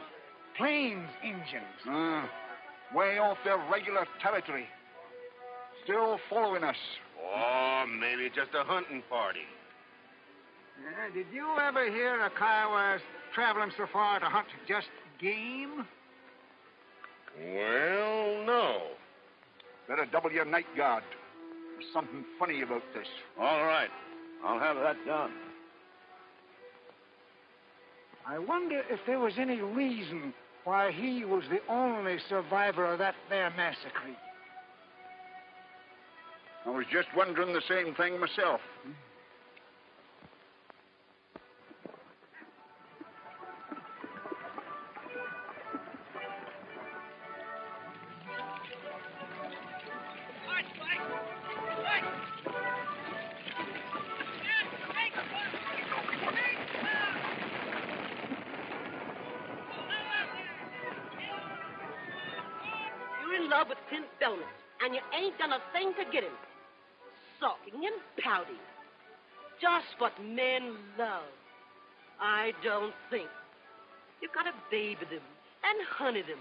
Plains Indians. Way off their regular territory. Still following us. Oh, maybe just a hunting party. Yeah, did you ever hear of Kiowas traveling so far to hunt just game? Well, no. Better double your night guard. There's something funny about this. All right. I'll have that done. I wonder if there was any reason why he was the only survivor of that there massacre. I was just wondering the same thing myself. You're in love with Clint Belmont, and you ain't done a thing to get him. Sulking and pouting. Just what men love. I don't think. You gotta baby them and honey them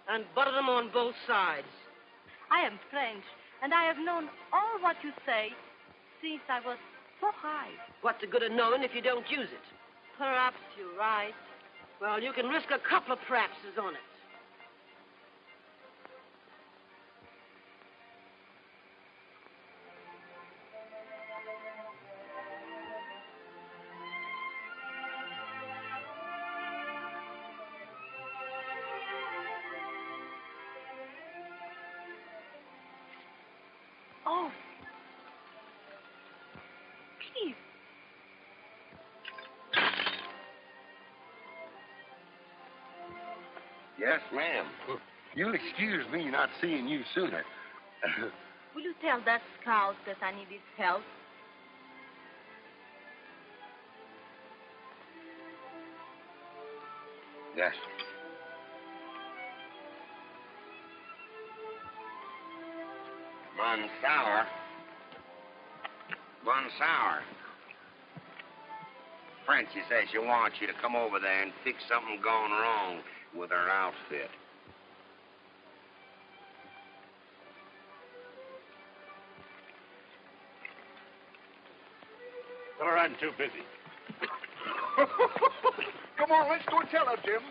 and butter them on both sides. I am French, and I have known all what you say since I was so high. What's the good of knowing if you don't use it? Perhaps you're right. Well, you can risk a couple of perhapses on it. Oh. Please. Yes, ma'am. You'll excuse me not seeing you sooner. Will you tell that scout that I need his help? Yes. Bonsour. Francie says she wants you to come over there and fix something gone wrong with her outfit. Tell her I'm too busy. Come on, let's go tell her, Jim.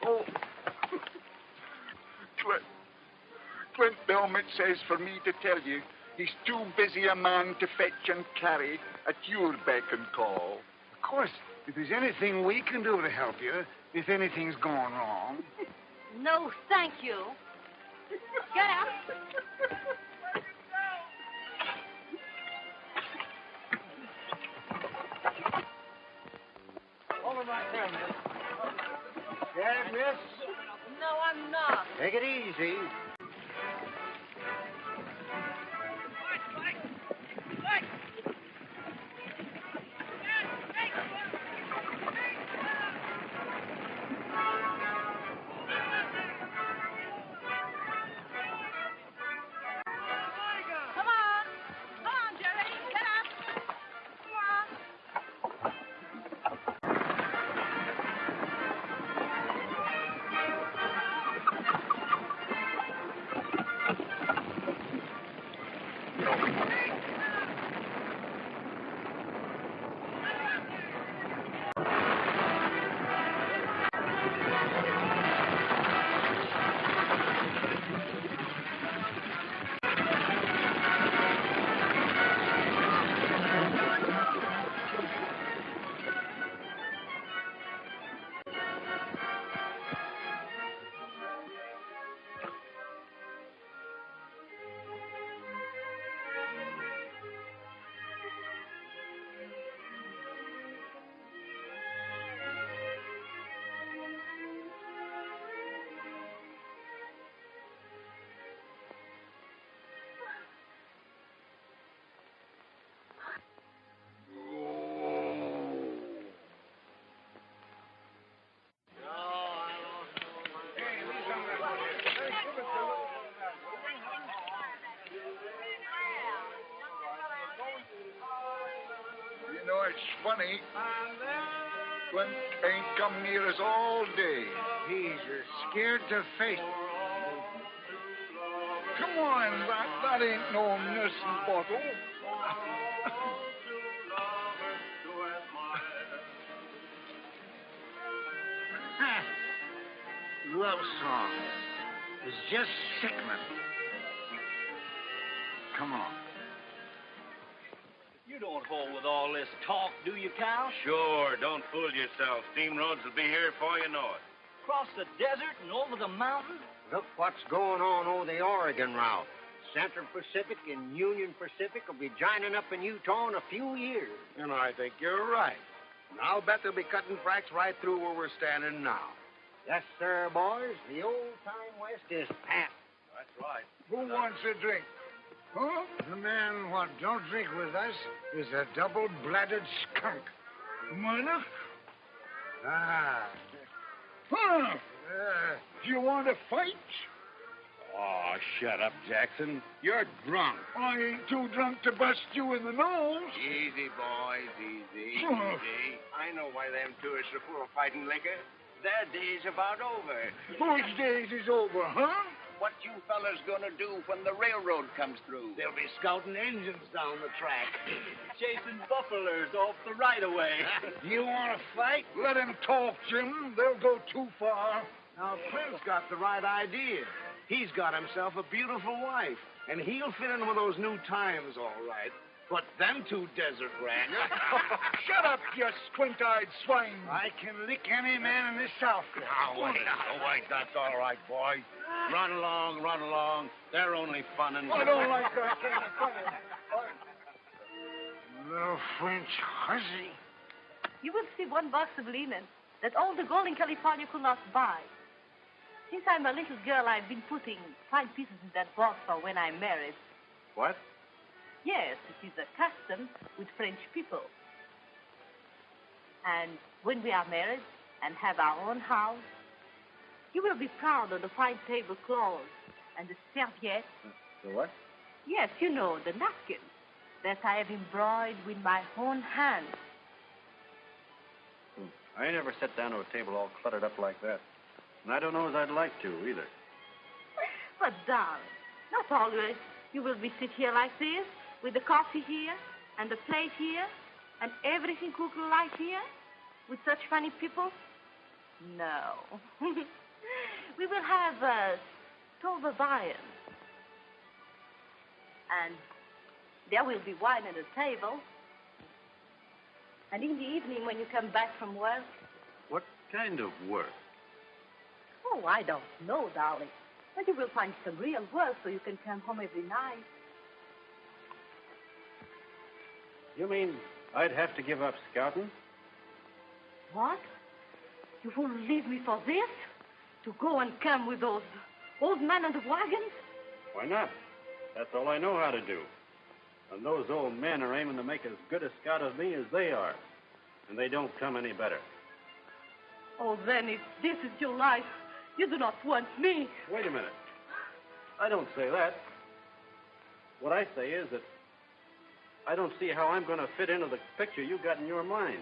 Oh. Clint Belmont says for me to tell you he's too busy a man to fetch and carry at your beck and call. Of course, If there's anything we can do to help you, if anything's gone wrong. No, thank you. Get up. Hold him right there, miss. Scared, miss? No, I'm not. Take it easy. You know, it's funny. Flint ain't come near us all day. He's scared to face. Come on, that ain't no nursing bottle. Love song. It's just sickening. Come on. You don't hold with all this talk, do you, Cal? Sure, don't fool yourself. Steam roads will be here before you know it. Across the desert and over the mountain? Look what's going on over the Oregon route. Central Pacific and Union Pacific will be joining up in Utah in a few years. And I think you're right. And I'll bet they'll be cutting tracks right through where we're standing now. Yes, sir, boys. The old-time West is past. That's right. Who wants a drink? Huh? The man what don't drink with us is a double-blooded skunk. Miner? Ah. Huh? You want to fight? Oh, shut up, Jackson. You're drunk. I ain't too drunk to bust you in the nose. Easy, boys, easy, Huh. easy. I know why them tourists are full of fighting liquor. Their day's about over. Whose days is over, huh? What you fellas gonna do when the railroad comes through? They'll be scouting engines down the track. Chasing buffaloes off the right-of-way. You want to fight? Let him talk, Jim. They'll go too far. Now, Clint's got the right idea. He's got himself a beautiful wife, and he'll fit in with those new times all right. But them two desert rats... Shut up, you squint-eyed swine. I can lick any man in this South. Now, wait, that's all right, boy. Run along. They're only funning. I don't like that kind of fun. Little French hussy. You will see one box of linen that all the gold in California could not buy. Since I'm a little girl, I've been putting fine pieces in that box for when I'm married. What? Yes, it is a custom with French people. And when we are married and have our own house, you will be proud of the fine tablecloths and the serviettes. The what? Yes, you know, the napkins that I have embroidered with my own hands. I ain't never sat down to a table all cluttered up like that. And I don't know as I'd like to, either. But, darling, not always. You will be sit here like this, with the coffee here, and the plate here, and everything cooked right here, with such funny people. No. We will have a stove of iron. And there will be wine at the table. And in the evening when you come back from work? What kind of work? Oh, I don't know, darling. But you will find some real work so you can come home every night. You mean I'd have to give up scouting? What? You won't leave me for this? To go and come with those old men on the wagons? Why not? That's all I know how to do. And those old men are aiming to make as good a scout of me as they are. And they don't come any better. Oh, then if this is your life, you do not want me. Wait a minute. I don't say that. What I say is that I don't see how I'm going to fit into the picture you got in your mind.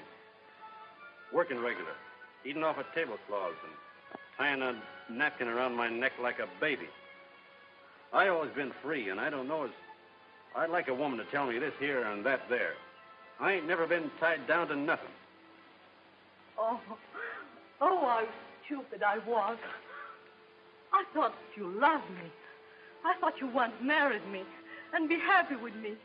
Working regular, eating off of tablecloths and tying a napkin around my neck like a baby. I always been free, and I don't know as I'd like a woman to tell me this here and that there. I ain't never been tied down to nothing. Oh, how stupid I was. I thought you loved me. I thought you once married me and be happy with me.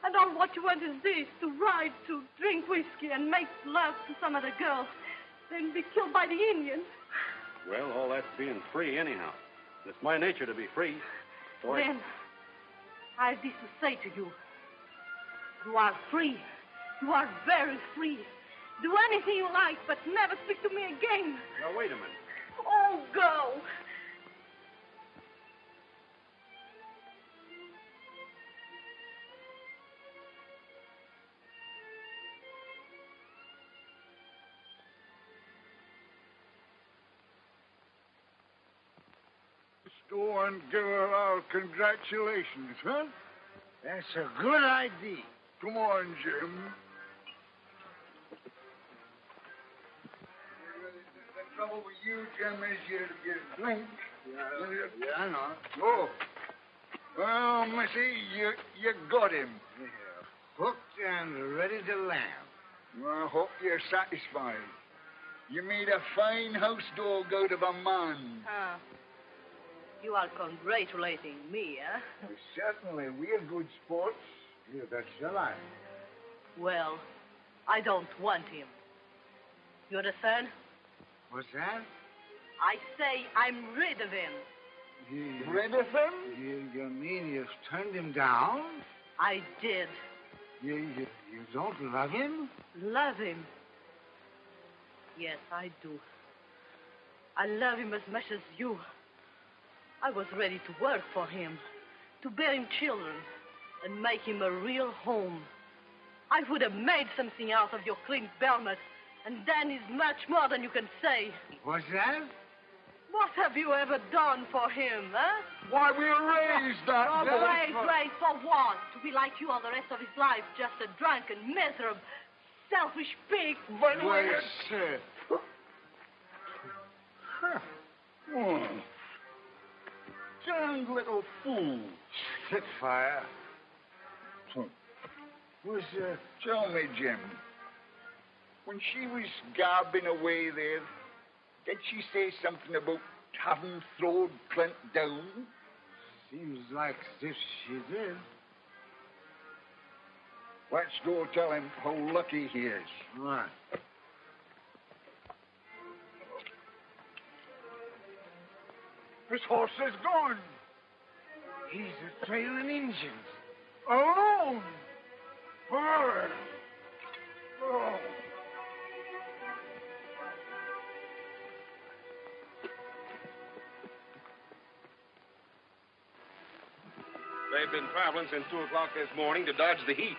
And all what you want is this, to ride, to drink whiskey and make love to some other girl, then be killed by the Indians. Well, all that's being free anyhow. It's my nature to be free. So then, I have this to say to you. You are free. You are very free. Do anything you like, but never speak to me again. Now, wait a minute. Oh, go. Go and give her our congratulations, huh? That's a good idea. Come on, Jim. The trouble with you, Jim, is you drink. Yeah, I know. Oh. Well, Missy, you got him. Yeah. Hooked and ready to land. I hope you're satisfied. You made a fine house dog out of a man. You are congratulating me, eh? Certainly, we're good sports. Yeah, that's the line. Well, I don't want him. You understand? What's that? I say I'm rid of him. Rid of him? You mean you've turned him down? I did. You don't love him? Love him? Yes, I do. I love him as much as you. I was ready to work for him, to bear him children, and make him a real home. I would have made something out of your Clint Belmont, and Dan is much more than you can say. What's that? What have you ever done for him, huh? Why, we raised that. Oh, raised for what? To be like you all the rest of his life, just a drunken, miserable, selfish pig. But wait, sir. Darn little fool. Spitfire. Tell me, Jim, when she was garbing away there, did she say something about having thrown Clint down? Seems like as if she did. Let's go tell him how lucky he is. Right. His horse is gone. He's trailing Indians. Alone. Her. Oh. They've been traveling since 2 o'clock this morning to dodge the heat.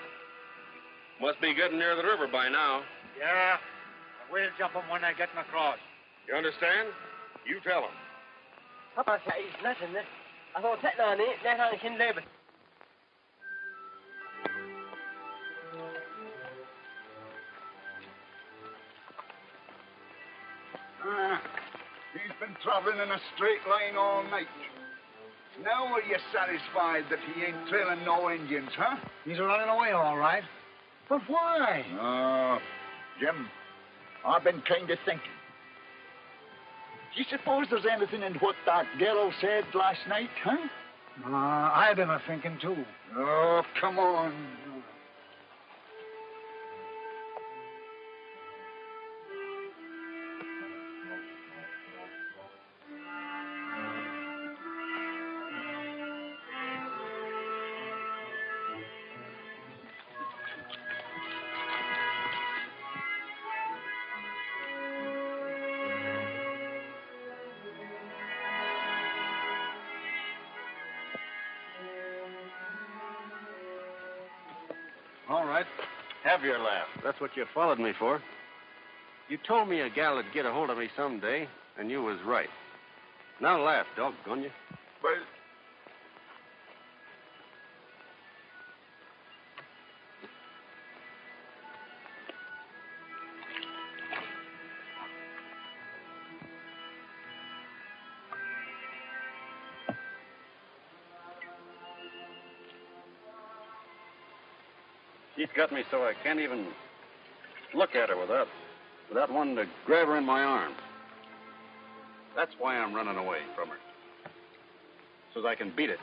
Must be getting near the river by now. Yeah. We'll jump them when they're getting across. You understand? You tell them. Papa said he's nothing. I thought that on it, that I can live. He's been traveling in a straight line all night. Now are you satisfied that he ain't trailing no Indians, huh? He's running away, all right. But why? Jim, I've been kind of thinking. Do you suppose there's anything in what that girl said last night, huh? I've been thinking, too. Oh, come on. All right. Have your laugh. That's what you followed me for. You told me a gal would get a hold of me someday, and you was right. Now laugh, doggone you. But She's got me so I can't even look at her without wanting to grab her in my arms. That's why I'm running away from her. So that I can beat it.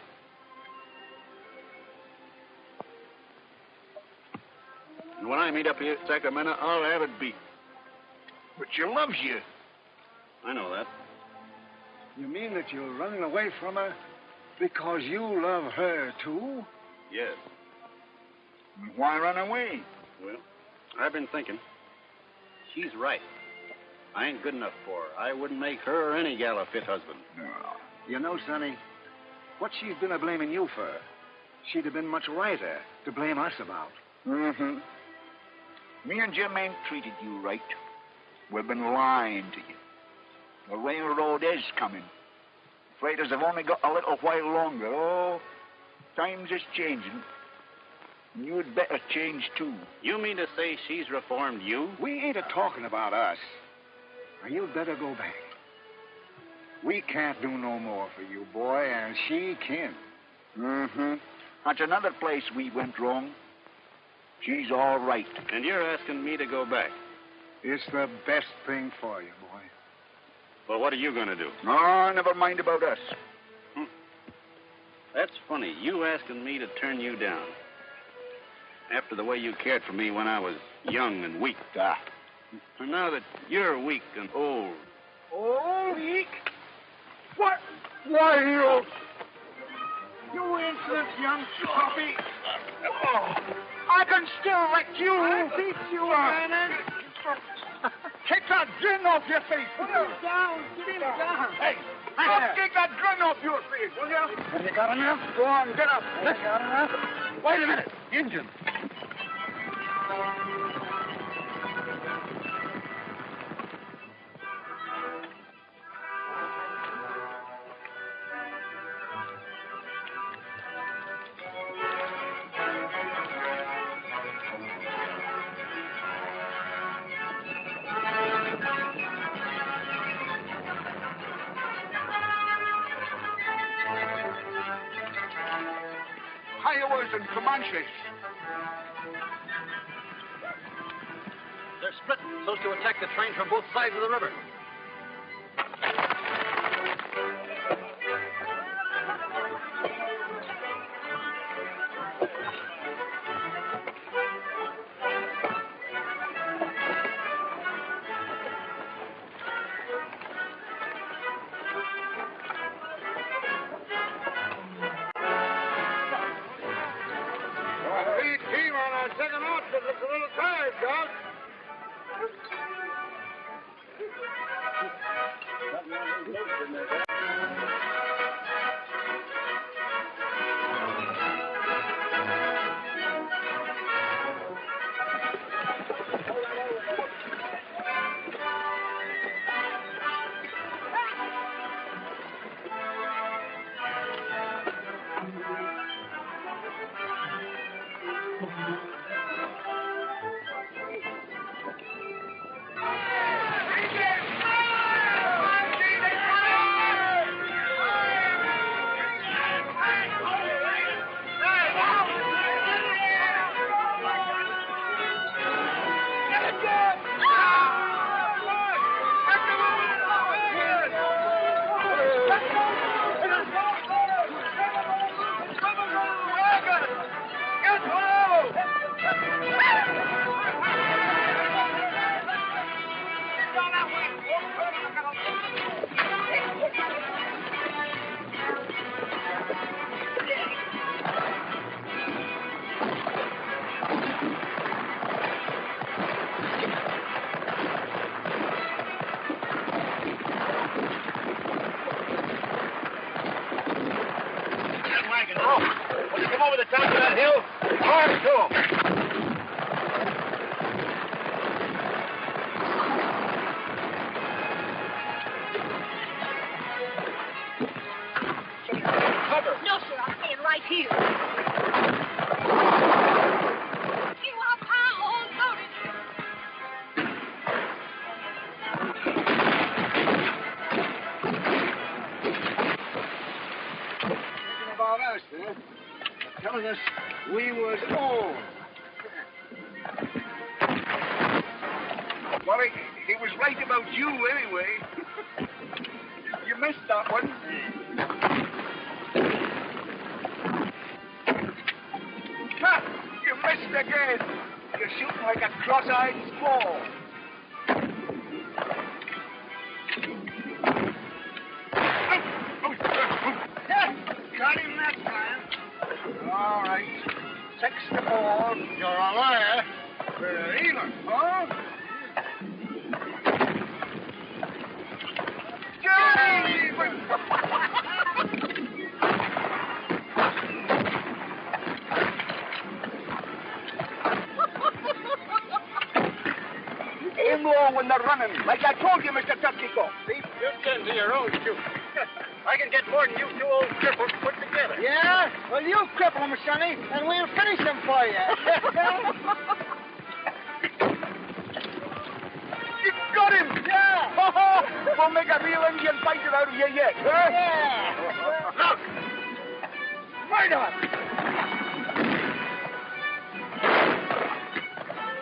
And when I meet up here at Sacramento, I'll have it beat. But she loves you. I know that. You mean that you're running away from her because you love her, too? Yes. Why run away? Well, I've been thinking. She's right. I ain't good enough for her. I wouldn't make her or any gal a fit husband. No. You know, Sonny, what she's been a-blaming you for, she'd have been much righter to blame us about. Mm-hmm. Me and Jim ain't treated you right. We've been lying to you. The railroad is coming. Freighters have only got a little while longer. Oh, times is changing. You'd better change, too. You mean to say she's reformed you? We ain't a-talking about us. Now, you'd better go back. We can't do no more for you, boy, and she can. Mm-hmm. That's another place we went wrong. She's all right. And you're asking me to go back? It's the best thing for you, boy. Well, what are you going to do? Oh, never mind about us. That's funny. You asking me to turn you down. After the way you cared for me when I was young and weak. And now that you're weak and old. Oh, weak? What? Why, you insolent young puppy. Oh, I can still wreck you. I'll beat you, Vernon. Kick that grin off your face. Put him down. Get him down. Hey, kick that grin off your face, will you? Have you got enough? Go on, get up. Have you got enough? Wait a minute. Injun. Iowas and Comanches. They're splitting so as to attack the train from both sides of the river. When you come over the top of that hill, hard to him. right here. You are all loaded. Thinking about us, huh? Telling us we was old. Well, he was right about you anyway. You missed that one. Ha! You missed again. You're shooting like a cross-eyed squall. Got him that time. All right. 6 to 4. You're a liar. We're even, huh? Aim low when they're running, like I told you, Mr. Turkey-Go. See? You tend to your own shoot. I can get more than you two old cripples put together. Yeah? Well, you cripple him, Sonny, and we'll finish him for you. You got him! Yeah! We'll make a real Indian fighter out of you yet, huh? Yeah! Look! Right on!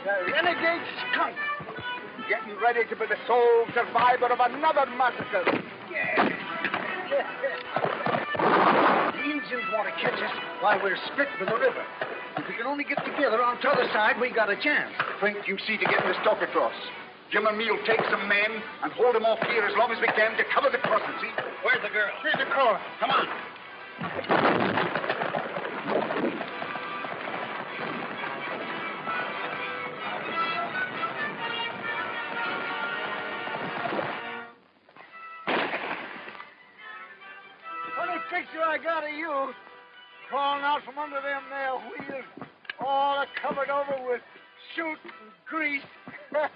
The renegade skunk! Getting ready to be the sole survivor of another massacre. Yeah! The Indians want to catch us while we're split with the river. If we can only get together on t'other side, we got a chance. Think you see to getting the stock across. Jim and me'll take some men and hold them off here as long as we can to cover the crossing, see? Where's the girl? Here's the caller. Come on. Funny picture I got of you crawling out from under them there wheels, all covered over with soot and grease. Yes,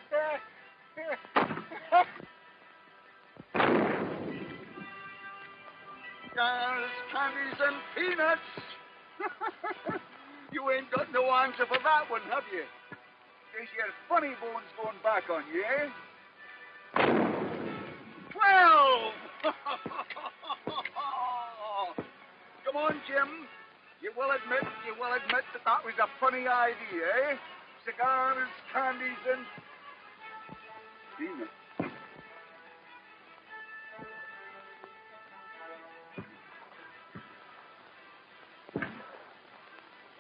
candies and peanuts. You ain't got no answer for that one, have you? There's your funny bones going back on you, eh? 12! Come on, Jim. You will admit that that was a funny idea, eh? Cigars, candies, and peanuts.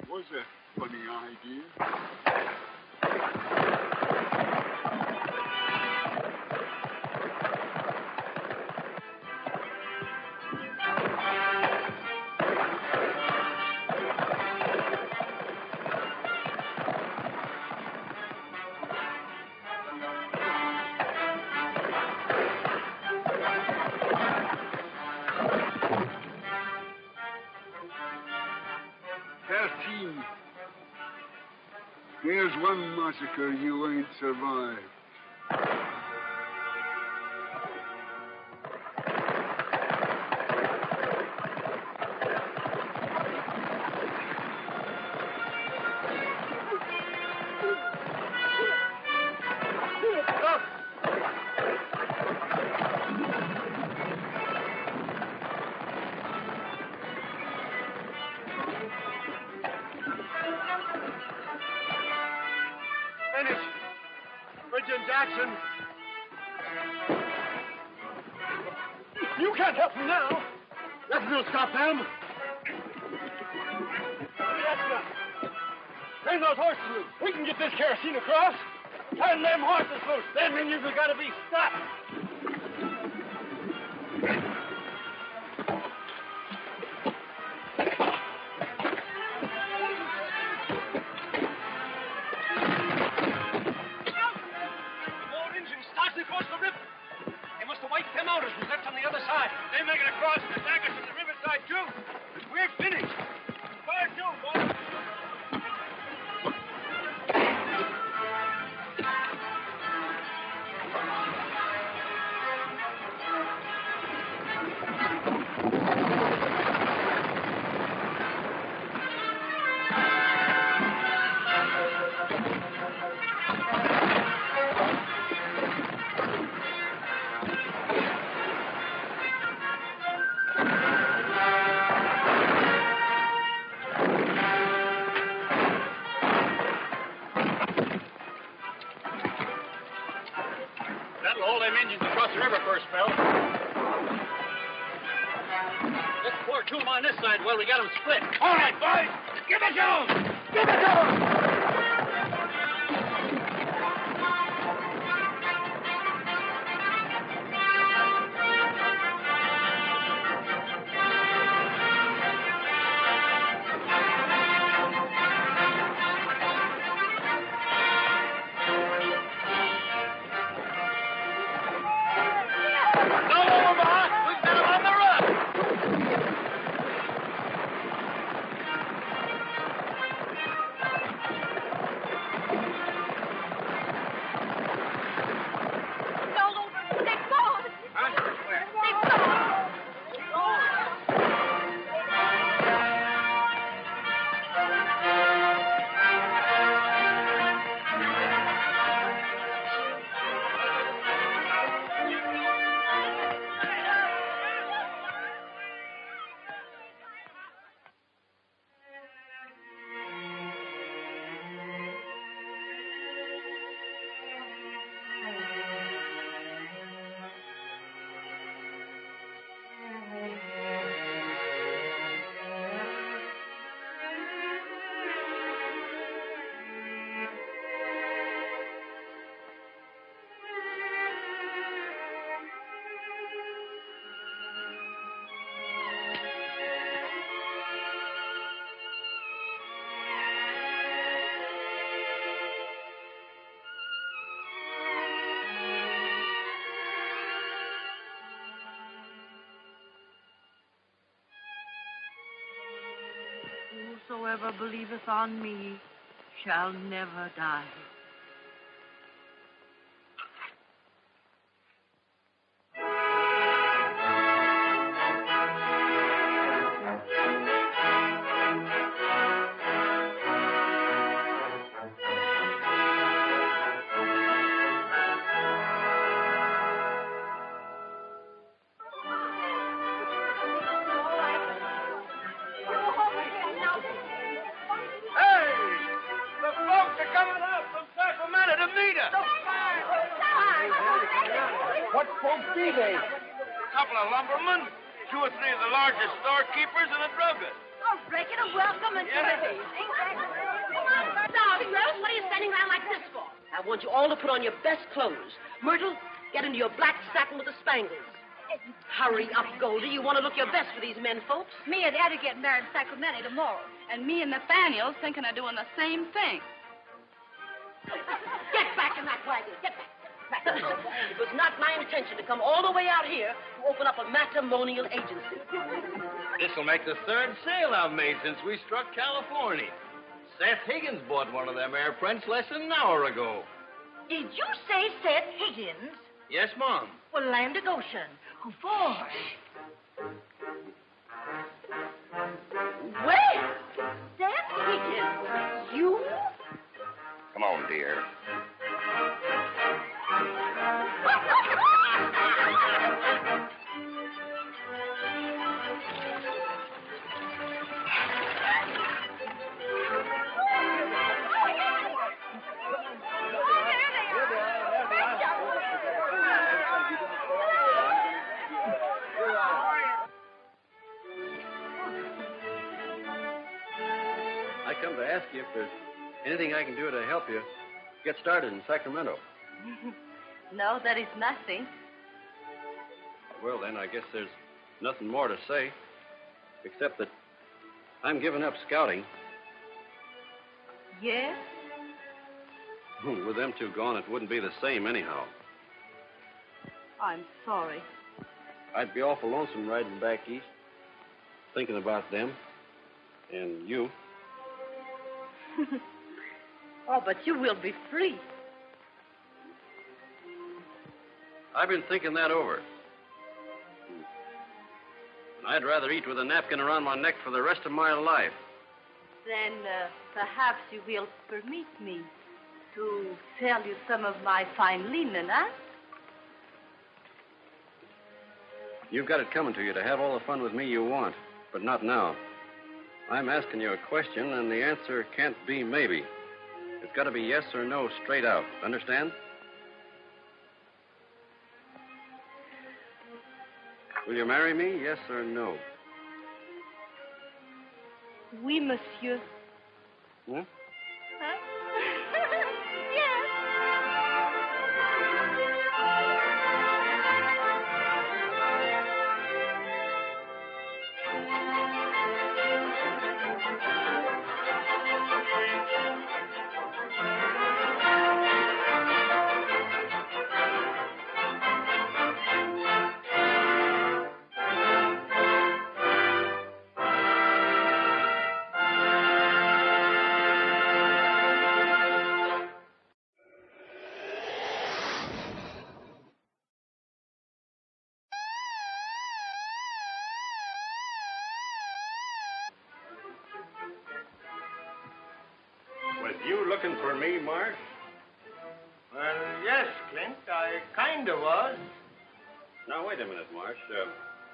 Was a funny idea. Here's one massacre you ain't survived. Jackson. You can't help them now. Nothing will stop them. Bring those horses loose. We can get this kerosene across. Turn them horses loose. Them Indians have got to be stopped. They're making a cross and attack us from the riverside, too. We're finished. Fire too, boys. across the river first, Phil. Let's pour two of them on this side while we got them split. All right, boys. Give it to them. Give it to them. Whosoever believeth on me shall never die. What folks be they? A couple of lumbermen, 2 or 3 of the largest storekeepers, and a druggist. Oh, breaking a welcome and Exactly. Now, girls, what are you standing around like this for? I want you all to put on your best clothes. Myrtle, get into your black satin with the spangles. Hurry up, Goldie. You want to look your best for these men folks. Me and Eddie get married in Sacramento tomorrow. And me and Nathaniel's thinking of doing the same thing. Get back in that wagon. Get back. It was not my intention to come all the way out here to open up a matrimonial agency. This'll make the 3rd sale I've made since we struck California. Seth Higgins bought one of them air prints less than an hour ago. Did you say Seth Higgins? Yes, Mom. Well, land of Goshen. Who for? Well, Seth Higgins, you? Come on, dear. I come to ask you if there's anything I can do to help you get started in Sacramento. No, there is nothing. Well, then, I guess there's nothing more to say, except that I'm giving up scouting. Yes? With them 2 gone, it wouldn't be the same anyhow. I'm sorry. I'd be awful lonesome riding back east, thinking about them and you. Oh, but you will be free. I've been thinking that over. And I'd rather eat with a napkin around my neck for the rest of my life. Then perhaps you will permit me to sell you some of my fine linen, huh? You've got it coming to you to have all the fun with me you want, but not now. I'm asking you a question, and the answer can't be maybe. It's got to be yes or no straight out. Understand? Will you marry me, yes or no? Oui, monsieur. Hmm? Huh? Yes. Was you looking for me, Marsh? Well, yes, Clint, I kind of was. Now, wait a minute, Marsh.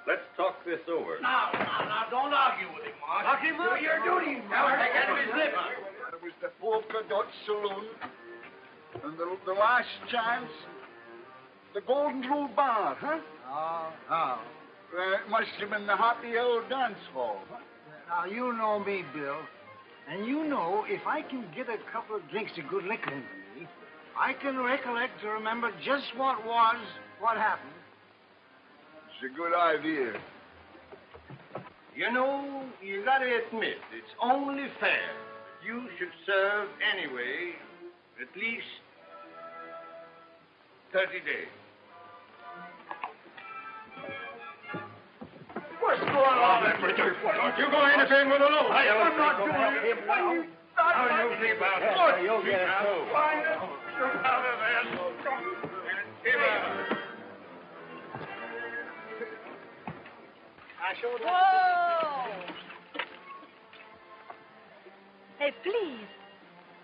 Let's talk this over. Now, don't argue with him, Marsh. Talk him up. Do your duty. Never take out of his lips. It was the polka dot saloon, and the last chance, the Golden Rule Bar, huh? Oh. It must have been the Happy Old Dance Hall, huh? Now, you know me, Bill. And you know, if I can get a couple of drinks of good liquor into me, I can recollect to remember just what happened. It's a good idea. You know, you gotta admit, it's only fair that you should serve anyway at least 30 days. What's going on, Richard? Don't you go anything with a load. I'm not doing it. How you keep out of it? You'll get it, too. Out of there. Whoa! Hey, please,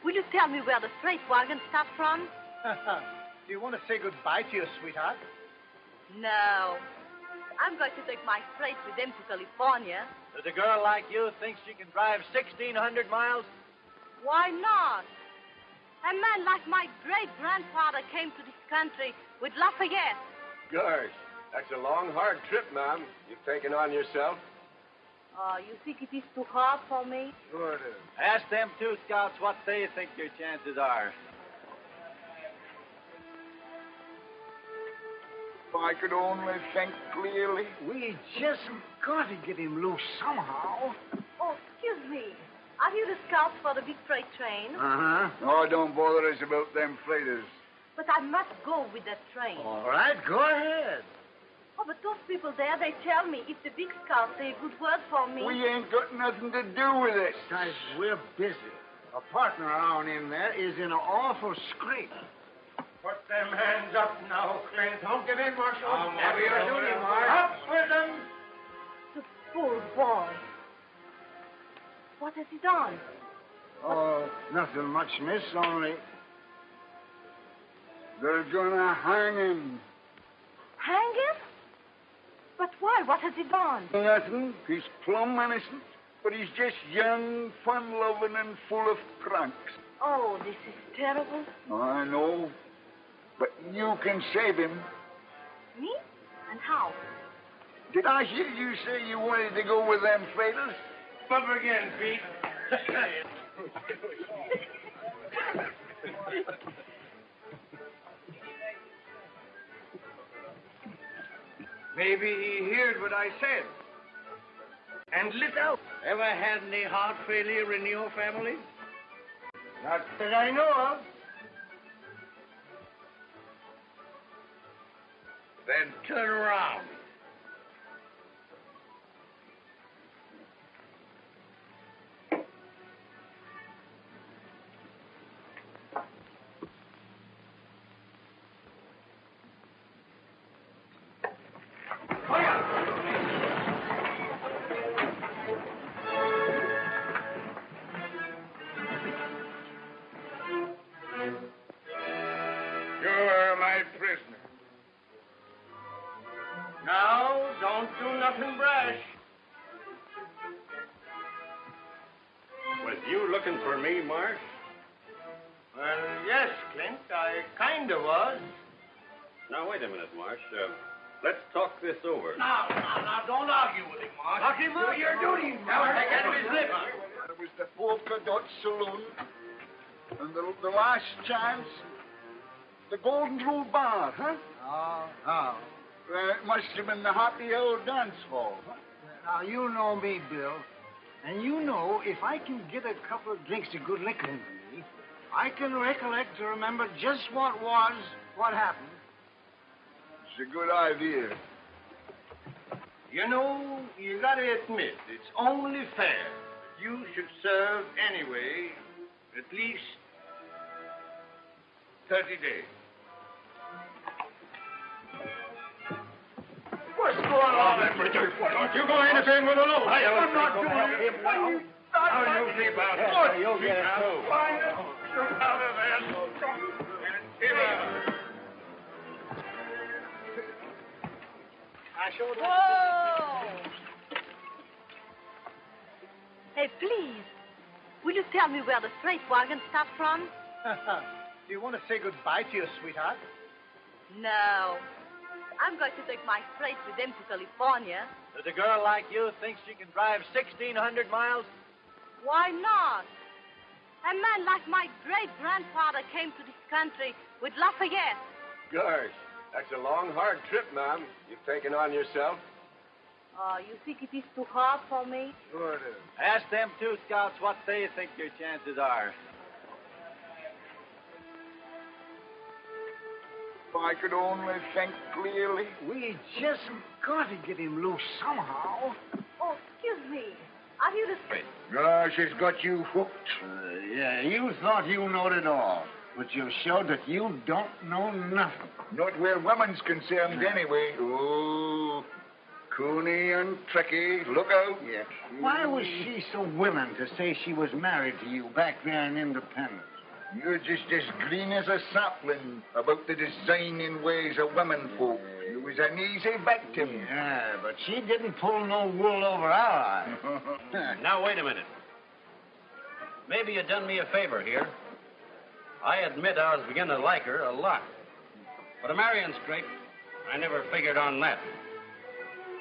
will you tell me where the freight wagon starts from? Do you want to say goodbye to your sweetheart? No. I'm going to take my freight with them to California. Does a girl like you think she can drive 1,600 miles? Why not? A man like my great-grandfather came to this country with Lafayette. Gosh, that's a long, hard trip, ma'am. You've taken on yourself. Oh, you think it is too hard for me? Sure it is. Ask them two scouts what they think your chances are. If I could only think clearly. We just got to get him loose somehow. Oh, excuse me. Are you the scouts for the big freight train? Uh-huh. Oh, don't bother us about them freighters. But I must go with that train. All right, go ahead. Oh, but those people there, they tell me if the big scouts say a good word for me. We ain't got nothing to do with it. Guys, we're busy. A partner around in there is in an awful scrape. Put them hands up now, Clint. Don't give in, Marshal. Never your duty, Marsh. Up with them. The poor boy. What has he done? Oh, nothing much, miss, only... They're gonna hang him. Hang him? But why? What has he done? Nothing. He's plumb innocent. But he's just young, fun-loving, and full of pranks. Oh, this is terrible. I know. But you can save him. Me? And how? Did I hear you say you wanted to go with them freighters? Up again, Pete. Maybe he heard what I said and lit out. Ever had any heart failure in your family? Not that I know of. Then turn around. You're my prisoner. Now, don't do nothing brash. Was you looking for me, Marsh? Well, yes, Clint, I kind of was. Now, wait a minute, Marsh. Let's talk this over. Now, don't argue with him, Mark. Knock him up. Do your duty. Never take out of his lips. It was the polka dot saloon, and the last chance, the Golden Rule Bar, huh? Oh. It must have been the Happy Old Dance Hall. Huh? Now, you know me, Bill. And you know, if I can get a couple of drinks of good liquor into me, I can recollect to remember just what happened. It's a good idea. You know, you gotta admit, it's only fair that you should serve anyway at least 30 days. What's going on, Richard? Don't you go anything with a load. I'm not doing it. Now you keep out. You'll get it, too. Get out of there. Get out. Whoa! Hey, please, will you tell me where the freight wagon stopped from? Do you want to say goodbye to your sweetheart? No. I'm going to take my freight with them to California. Does a girl like you think she can drive 1,600 miles? Why not? A man like my great-grandfather came to this country with Lafayette. Gosh, that's a long, hard trip, ma'am. You've taken on yourself. Oh, you think it is too hard for me? Sure it is. Ask them two scouts what they think your chances are. If I could only think clearly. We just got to get him loose somehow. Oh, excuse me. I hear the freight. Gosh, it's got you hooked. Yeah, you thought you knowed it all, but you showed that you don't know nothing. Not where women's concerned, anyway. Oh, coony and tricky. Look out. Yeah. Why was she so willing to say she was married to you back there in Independence? You're just as green as a sapling about the designing ways of women folk. You was an easy victim. Yeah, but she didn't pull no wool over our eyes. Now, wait a minute. Maybe you done me a favor here. I admit I was beginning to like her a lot. But a marrying scrape, I never figured on that.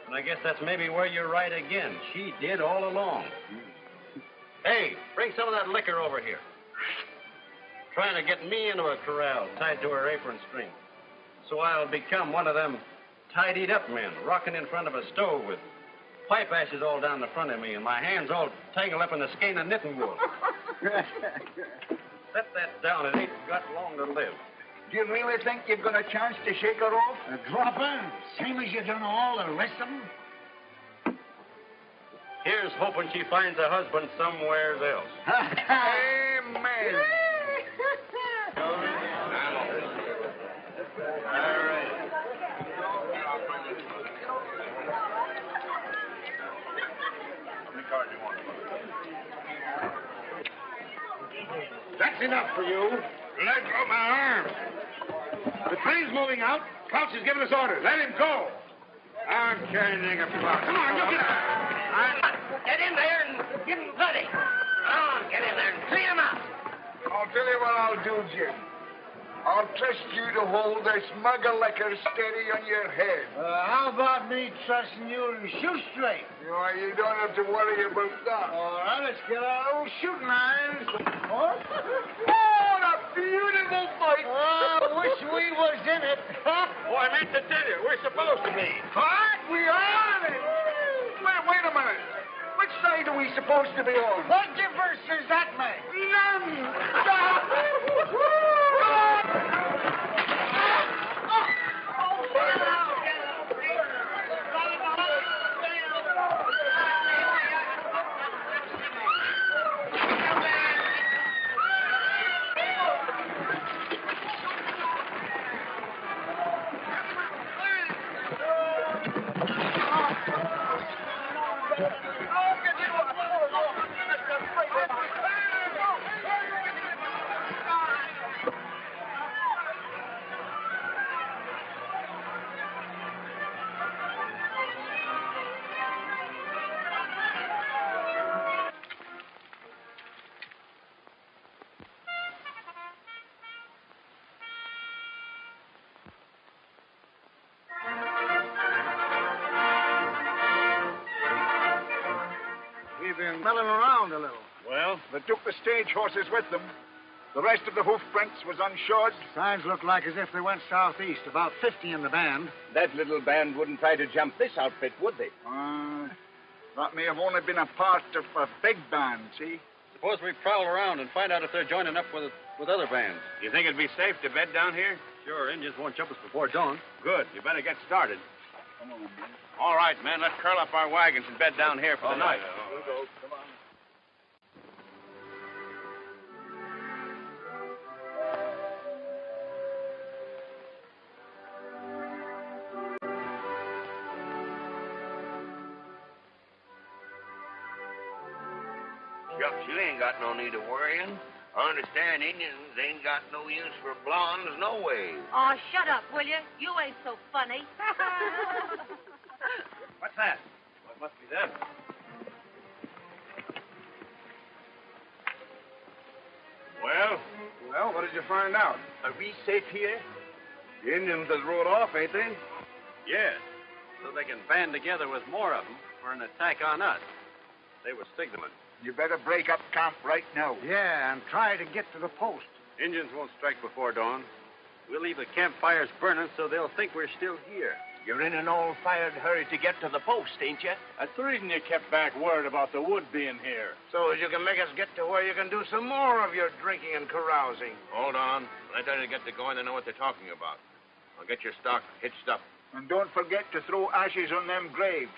And I guess that's maybe where you're right again. She did all along. Hey, bring some of that liquor over here. Trying to get me into a corral tied to her apron string. So I'll become one of them tidied up men, rocking in front of a stove with pipe ashes all down the front of me and my hands all tangled up in a skein of knitting wool. Set that down. It ain't got long to live. Do you really think you've got a chance to shake her off? A dropper, same as you done all the rest of them? Here's hoping she finds a husband somewhere else. Amen. That's enough for you. Let go my arm. The train's moving out. Crouch has given us orders. Let him go. I'm carrying a plot. Come on, look at Get in there and get him bloody. Come on, get in there and clean him out. I'll tell you what I'll do, Jim. I'll trust you to hold this mug of liquor steady on your head. How about me trusting you to shoot straight? You don't have to worry about that. All right, let's get our old shooting irons. Oh, what a beautiful fight. Oh, wish we was in it. Oh, I meant to tell you, we're supposed to be. What? We are in it. Wait a minute. Which side are we supposed to be on? What difference does that make? None. They took the stage horses with them. The rest of the hoof prints was unshod. Signs look like as if they went southeast, about 50 in the band. That little band wouldn't try to jump this outfit, would they? That may have only been a part of a big band, see? Suppose we prowl around and find out if they're joining up with other bands. You think it'd be safe to bed down here? Sure, Indians won't jump us before dawn. Good. You better get started. Come on, man. All right, men. Let's curl up our wagons and bed down here for the night. We'll go. Come on. Shucks, you ain't got no need of worrying. I understand Indians ain't got no use for blondes, no way. Oh, shut up, will you? You ain't so funny. What's that? What must be them? Well, what did you find out? Are we safe here? The Indians has rode off, ain't they? Yes. So they can band together with more of them for an attack on us. They were signalmen. You better break up camp right now. Yeah, and try to get to the post. Indians won't strike before dawn. We'll leave the campfires burning so they'll think we're still here. You're in an all-fired hurry to get to the post, ain't you? That's the reason you kept back word about the wood being here. So as you can make us get to where you can do some more of your drinking and carousing. Hold on. When I tell you to get to going, they know what they're talking about. I'll get your stock hitched up. And don't forget to throw ashes on them graves.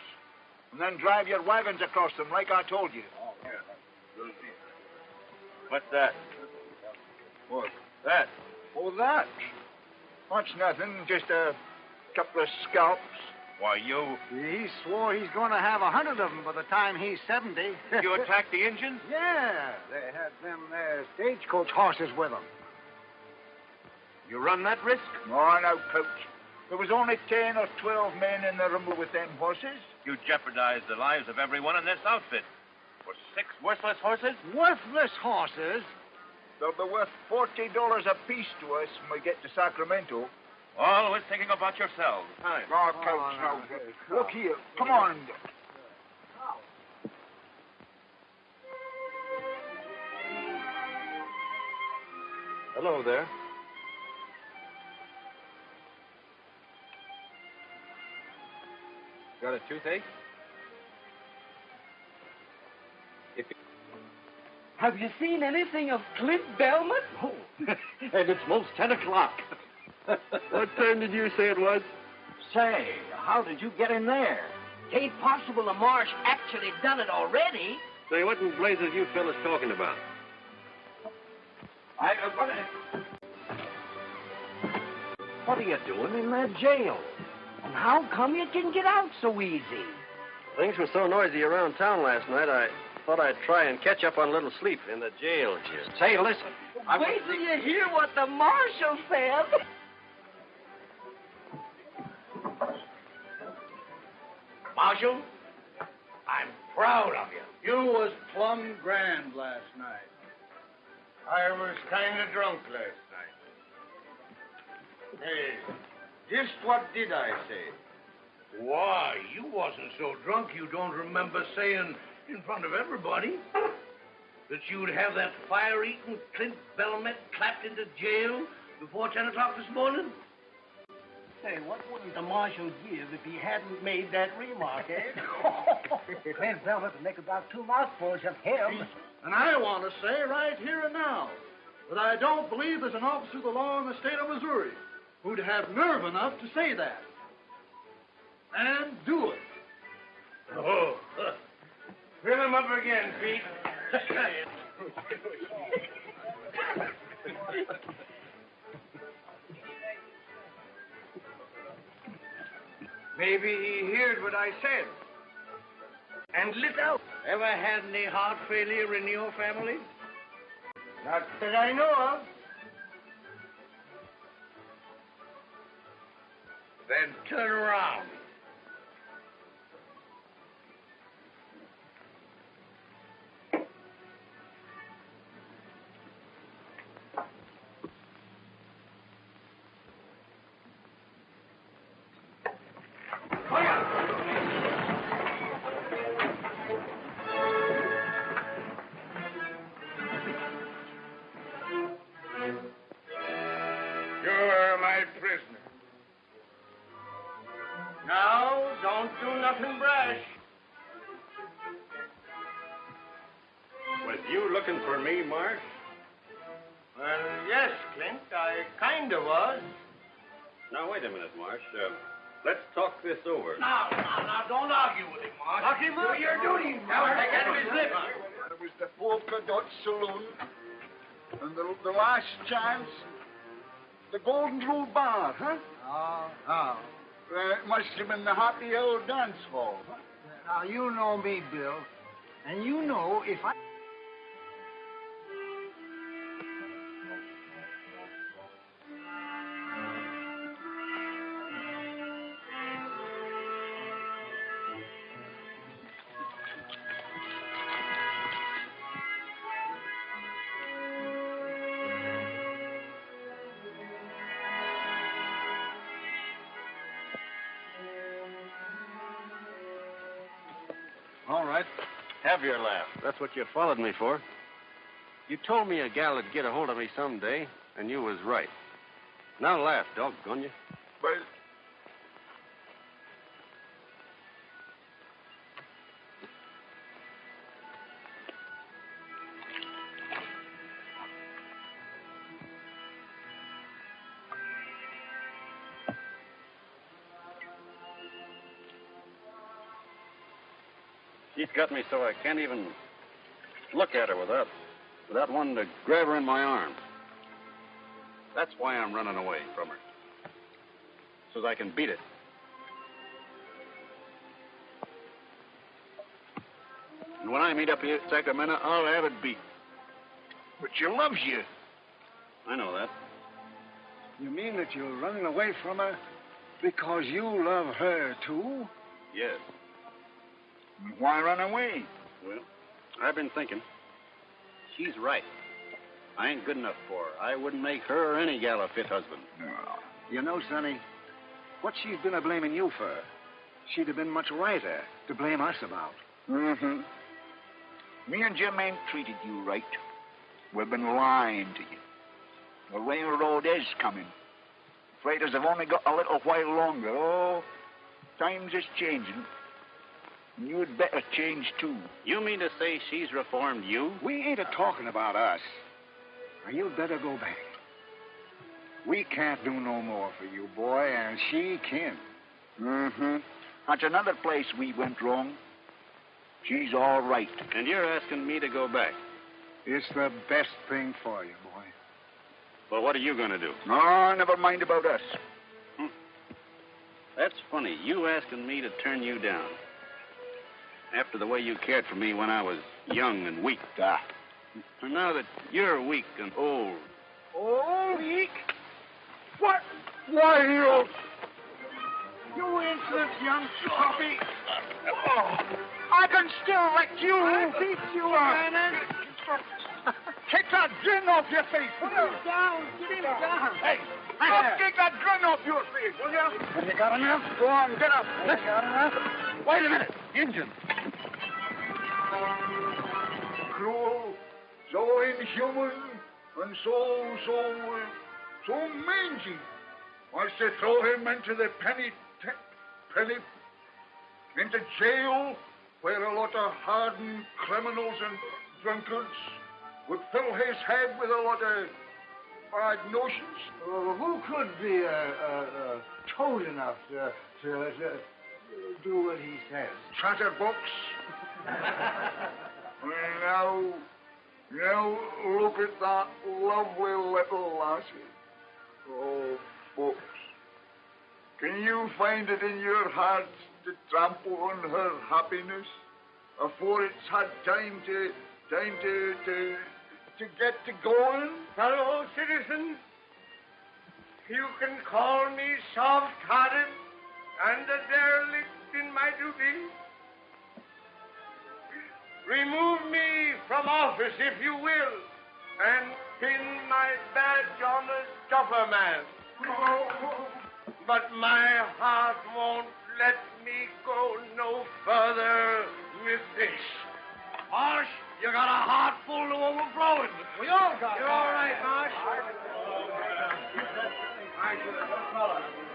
And then drive your wagons across them like I told you. What's that? What? That. Oh, that? That's nothing. Just a couple of scalps. Why, you... He swore he's going to have 100 of them by the time he's 70. You attacked the Indians? Yeah, they had them there stagecoach horses with them. You run that risk? No, no, Coach. There was only 10 or 12 men in the rumble with them horses. You jeopardized the lives of everyone in this outfit. For 6 worthless horses? Worthless horses? They'll be worth $40 apiece to us when we get to Sacramento. Always thinking about yourselves. Time. Oh, Coach, no. Look here. Come on. Hello there. Got a toothache? Have you seen anything of Clint Belmont? Oh, and it's most 10 o'clock. What time did you say it was? Say, how did you get in there? Ain't possible the Marsh actually done it already. Say, what in blazes you fellas talking about? What are you doing in that jail? And how come you can get out so easy? Things were so noisy around town last night, I thought I'd try and catch up on a little sleep in the jail here. Say, listen. Wait till you hear what the marshal said. Marshal, I'm proud of you. You was plumb grand last night. I was kind of drunk last night. Hey, just what did I say? Why, you wasn't so drunk you don't remember saying in front of everybody that you'd have that fire-eating Clint Belmont clapped into jail before 10 o'clock this morning? Hey, what wouldn't the marshal give if he hadn't made that remark, eh? Clint Belmont would make about 2 mouthfuls of him. And I want to say right here and now that I don't believe there's an officer of the law in the state of Missouri who'd have nerve enough to say that. And do it. Oh, fill him up again, Pete. Maybe he heard what I said and lit out. Ever had any heart failure in your family? Not that I know of. Then turn around. You're my prisoner. Now, don't do nothing brash. Was you looking for me, Marsh? Well, yes, Clint, I kind of was. Now, wait a minute, Marsh. Let's talk this over. Now, don't argue with him, Marsh. Talk him up. Do your duty, Marsh. Take out of his lips. It was the polka dot saloon, and the last chance, the Golden Rule Bar, huh? Oh. It must have been the Happy Old Dance Hall, huh? Now, you know me, Bill, and you know if I... All right. Have your laugh. That's what you followed me for. You told me a gal would get a hold of me someday, and you was right. Now laugh, doggone you. But She's got me so I can't even look at her without wanting to grab her in my arms. That's why I'm running away from her. So that I can beat it. And when I meet up here at Sacramento, I'll have it beat. But she loves you. I know that. You mean that you're running away from her because you love her, too? Yes. Why run away? Well, I've been thinking. She's right. I ain't good enough for her. I wouldn't make her or any gal a fit husband. No. You know, Sonny, what she's been a-blaming you for, she'd have been much righter to blame us about. Mm-hmm. Me and Jim ain't treated you right. We've been lying to you. The railroad is coming. Freighters have only got a little while longer. Oh, times is changing. You'd better change, too. You mean to say she's reformed you? We ain't a-talking about us. Now, you'd better go back. We can't do no more for you, boy, and she can. Mm-hmm. That's another place we went wrong. She's all right. And you're asking me to go back? It's the best thing for you, boy. Well, what are you going to do? Oh, never mind about us. That's funny. You asking me to turn you down. After the way you cared for me when I was young and weak. And now that you're weak and old. Old? Weak? What? Why, you insolent young puppy. Oh, I can still let you. I'll beat you, man. Take that grin off your face. Put him down. Get him down. Hey, take that grin off your face, will you? Have you got enough? Go on, get up. Have you got enough? Wait a minute. Injun. Cruel, so inhuman, and so mangy. Wants to throw him into the into jail, where a lot of hardened criminals and drunkards would fill his head with a lot of bad notions. Who could be toad enough to do what he says? Chatterbox. Now, look at that lovely little lassie. Oh, folks, can you find it in your hearts to trample on her happiness afore it's had time to get to going? Fellow citizens, you can call me soft-hearted and a derelict in my duty. Remove me from office, if you will, and pin my badge on a stuffer man. But my heart won't let me go no further with this. Marsh, you got a heart full to overflowing. We all got it. You're all right, Marsh.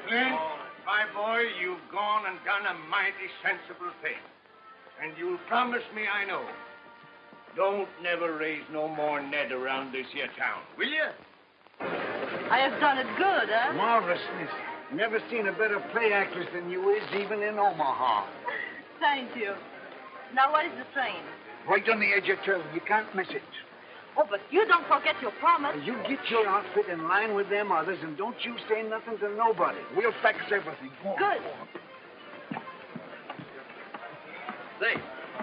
Clint, my boy, you've gone and done a mighty sensible thing. And you'll promise me, I know, don't never raise no more Ned around this here town, will you? I have done it good, huh? Marvelous, miss. Never seen a better play actress than you is, even in Omaha. Thank you. Now, what is the train? Right on the edge of town. You can't miss it. Oh, but you don't forget your promise. You get your outfit in line with them others, and don't you say nothing to nobody. We'll fix everything. Go on. Good. Say,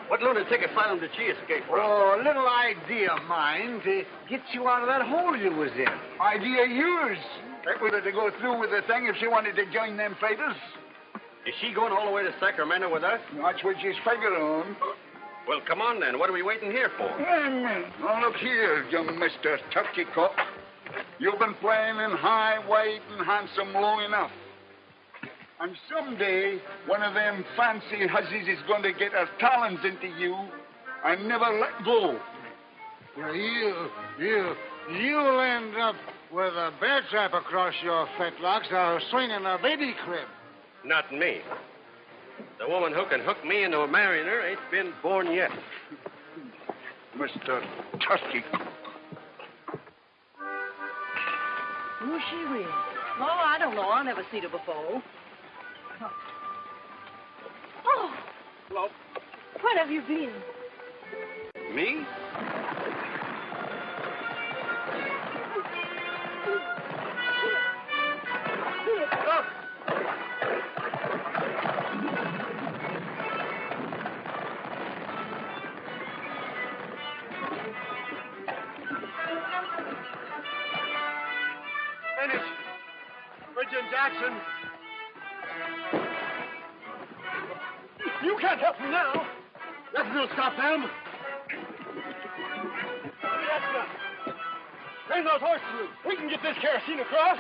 what lunatic asylum did she escape from? Oh, a little idea of mine to get you out of that hole you was in. Idea yours. That was to go through with the thing if she wanted to join them fighters. Is she going all the way to Sacramento with us? That's what she's figured on. Well, come on then. What are we waiting here for? Now, look here, young Mr. Turkey Cock. You've been playing in high, wide, and handsome long enough. And someday, one of them fancy hussies is going to get her talons into you and never let go. Well, you'll end up with a bear trap across your fetlocks or swinging a baby crib. Not me. The woman who can hook me into marrying her ain't been born yet. Mr. Turkey. Who's she really? Oh, I don't know. I've never seen her before. Oh. Hello. Where have you been? Me? Finish. Bridget Jackson. You can't help them now. Nothing will stop them. Turn those horses loose. We can get this kerosene across.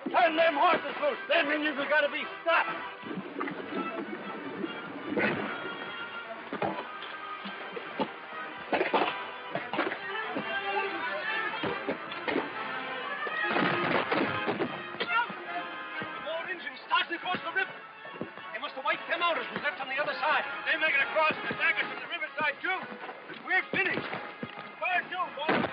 Turn them horses loose. Them Indians have got to be stopped. More Indians starting across the river. They must have wiped them out as we left on the other side. They're making across the daggers from the riverside, too. We're finished. Where to, boys?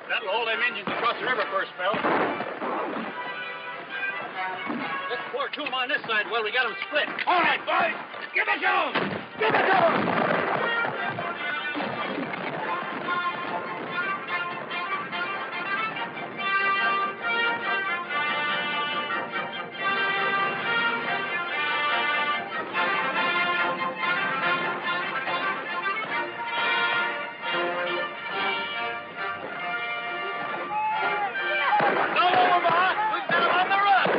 That'll hold them Indians across the river for a spell. Let's pour two of them on this side while we got them split. All right, boys. Give it to them. Give it to them. No, Omaha. We've got them on the run.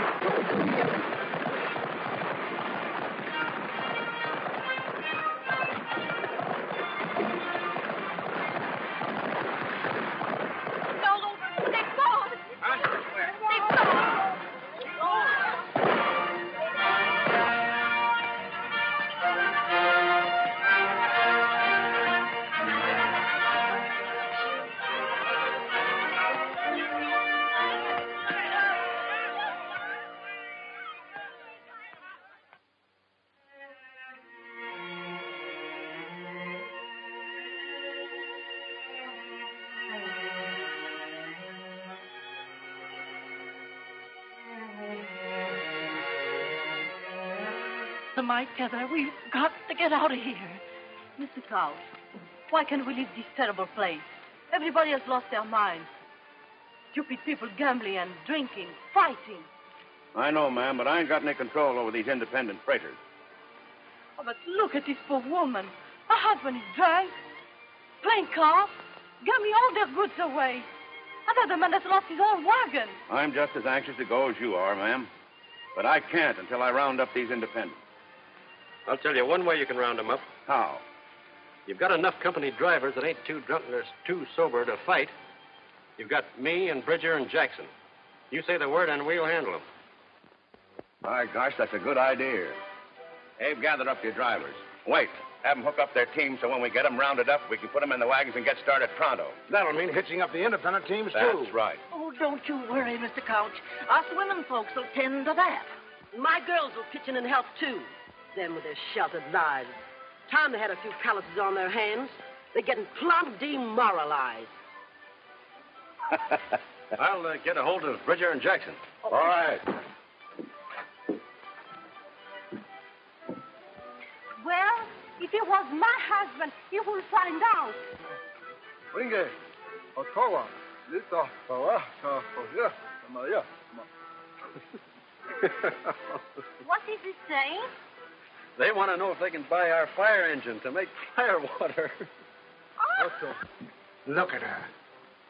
My tether, we've got to get out of here. Mr. Klaus, why can't we leave this terrible place? Everybody has lost their minds. Stupid people gambling and drinking, fighting. I know, ma'am, but I ain't got any control over these independent freighters. Oh, but look at this poor woman. Her husband is drunk, playing cards, gave me all their goods away. Another man has lost his own wagon. I'm just as anxious to go as you are, ma'am. But I can't until I round up these independents. I'll tell you one way you can round them up. How? You've got enough company drivers that ain't too drunk or too sober to fight. You've got me and Bridger and Jackson. You say the word and we'll handle them. My gosh, that's a good idea. Abe, gather up your drivers. Wait. Have them hook up their teams so when we get them rounded up, we can put them in the wagons and get started pronto. That'll mean hitching up the independent teams, too. That's right. Oh, don't you worry, Mr. Couch. Us women folks will tend to that. My girls will pitch in and help, too. Them with their sheltered lives. Time they had a few calluses on their hands. They're getting plumb demoralized. I'll get a hold of Bridger and Jackson. All right. Well, if it was my husband, he will find out. Ringe, Otto, Lita, What is he saying? They want to know if they can buy our fire engine to make firewater. Otto, look at her.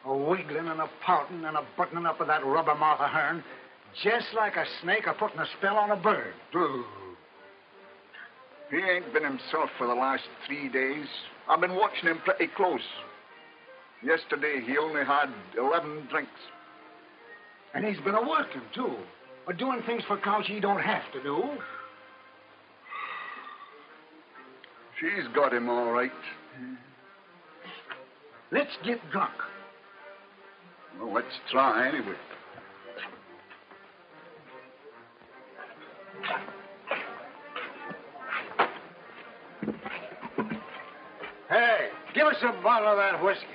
A wiggling and a pouting and a buttoning up of that rubber mouth of hern, just like a snake a putting a spell on a bird. He ain't been himself for the last 3 days. I've been watching him pretty close. Yesterday, he only had 11 drinks. And he's been a-working, too. But doing things for Couch he don't have to do. She's got him all right. Let's get drunk. Well, let's try anyway. Hey, give us a bottle of that whiskey.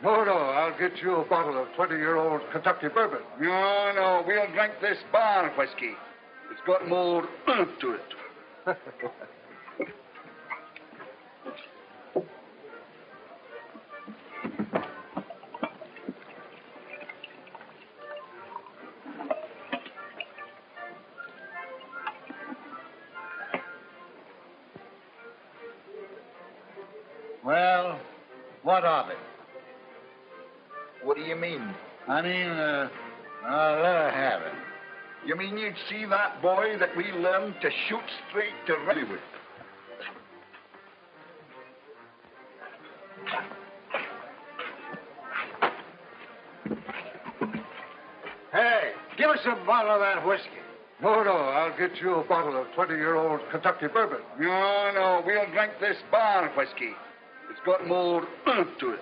No, I'll get you a bottle of 20-year-old Kentucky bourbon. No, we'll drink this bar whiskey. It's got more to it. Well, what of it? What do you mean? I mean, I'll let her have it. You mean you'd see that boy that we learned to shoot straight to right with? Hey, give us a bottle of that whiskey. No, I'll get you a bottle of 20-year-old Kentucky bourbon. No, we'll drink this bar whiskey. It's got more to it.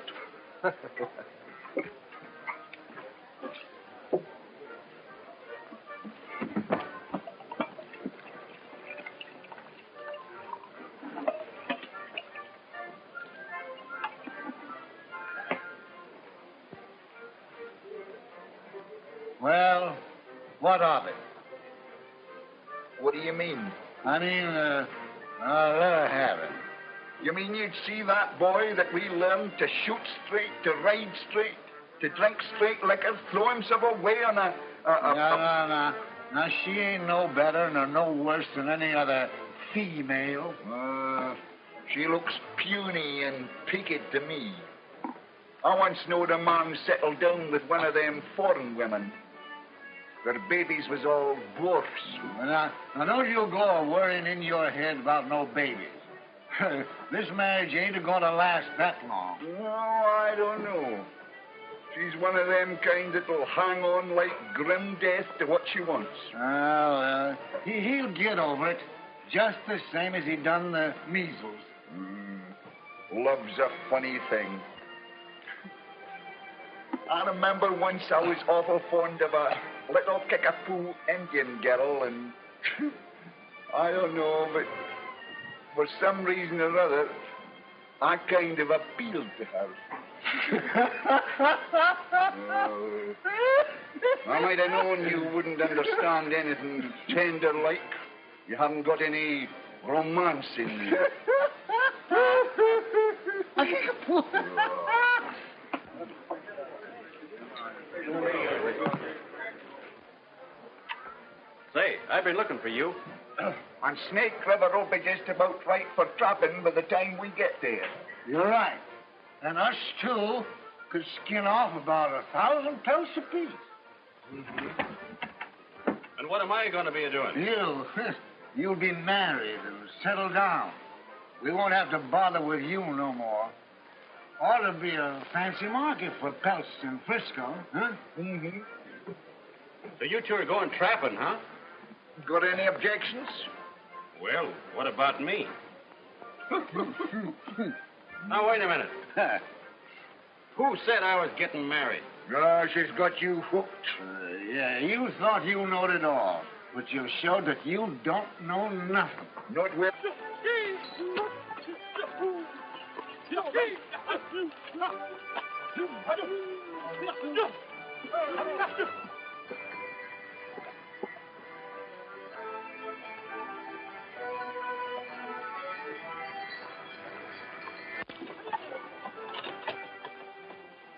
Well, what of it? What do you mean? I mean, I'll let her have it. You mean you'd see that boy that we learned to shoot straight, to ride straight, to drink straight liquor, throw himself away on a... No. Now, she ain't no better nor no worse than any other female. She looks puny and peaked to me. I once knowed a man settled down with one of them foreign women. Their babies was all dwarfs. Now don't you go worrying in your head about no babies. This marriage ain't going to last that long. No, I don't know. She's one of them kind that'll hang on like grim death to what she wants. Well, he'll get over it, just the same as he done the measles. Love's a funny thing. I remember once I was awful fond of a little kickapoo Indian girl, and I don't know, but for some reason or other, I kind of appealed to her. I might have known you wouldn't understand anything tender-like. You haven't got any romance in you. Say, I've been looking for you. And Snake River will be just about right for trapping by the time we get there. You're right. And us, too, could skin off about 1,000 pelts apiece. And what am I going to be doing? You'll be married and settle down. We won't have to bother with you no more. Ought to be a fancy market for pelts in Frisco, huh? Mm-hmm. So you two are going trapping, huh? Got any objections? Well, what about me? Now, wait a minute. Who said I was getting married? She's got you hooked. Yeah, you thought you knowed it all, but you showed that you don't know nothing. Not with...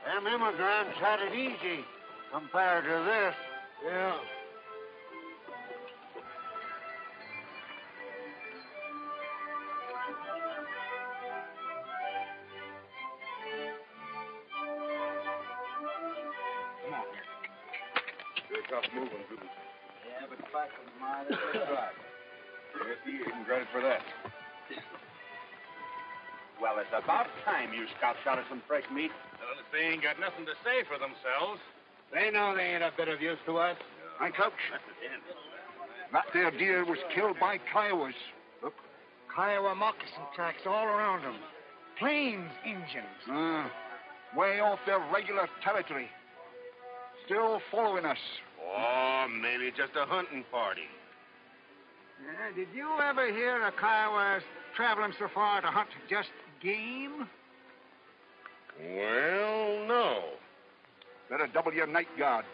Them immigrants had it easy compared to this. Yeah. Come on, here. They're tough moving, too. Yeah, but fact of the matter is that's right. Yes, he isn't credit for that. Well, it's about time you scouts shot us some fresh meat. Well, if they ain't got nothing to say for themselves. They know they ain't a bit of use to us. Hi, Coach. That there deer was killed by Kiowas. Look. Kiowa moccasin tracks all around them. Plains Indians. Way off their regular territory. Still following us. Oh, maybe just a hunting party. Yeah, did you ever hear of Kiowas traveling so far to hunt just game? Well, no. Better double your night guard.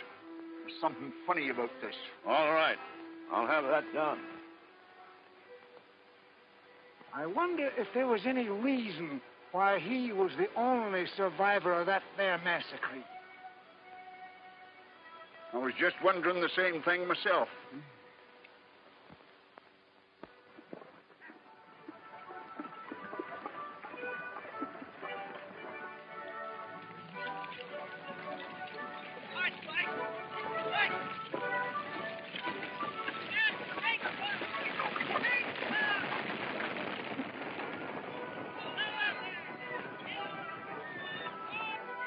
There's something funny about this. All right. I'll have that done. I wonder if there was any reason why he was the only survivor of that there massacre. I was just wondering the same thing myself.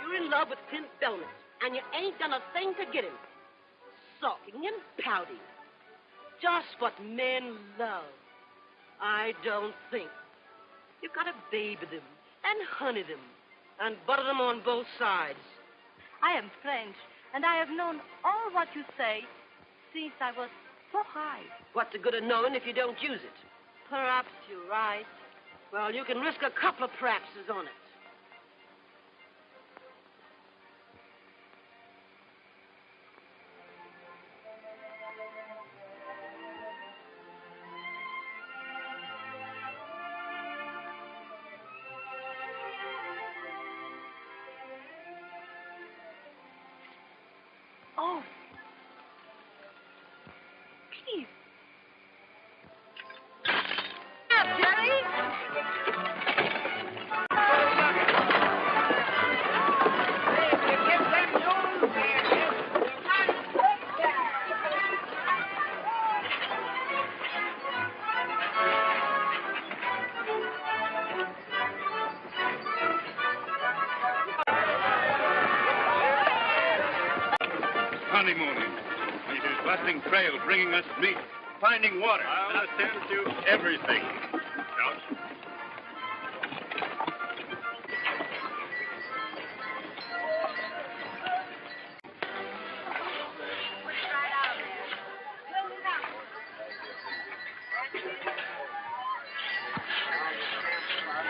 You're in love with Clint Belknap, and you ain't done a thing to get him. Sulking and pouting. Just what men love. I don't think. You've got to baby them and honey them and butter them on both sides. I am French, and I have known all what you say since I was so high. What's the good of knowing if you don't use it? Perhaps you're right. Well, you can risk a couple of perhapses on it. Oh. Please. Now, Jerry. Honeymooning. It is busting trail, bringing us meat, finding water. I'll attend to everything, Couch.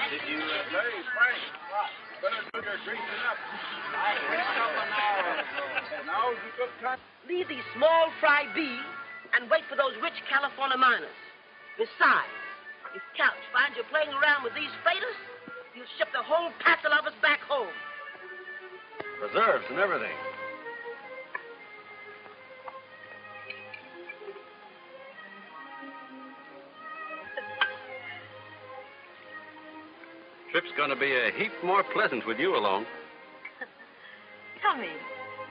Did you say, Frank? Better do your greasing up. I greased up an hour ago. Now's a good time. Leave these small fry bees and wait for those rich California miners. Besides, if Couch finds you playing around with these faders, he'll ship the whole passel of us back home. Preserves and everything. Trip's going to be a heap more pleasant with you along. Tell me,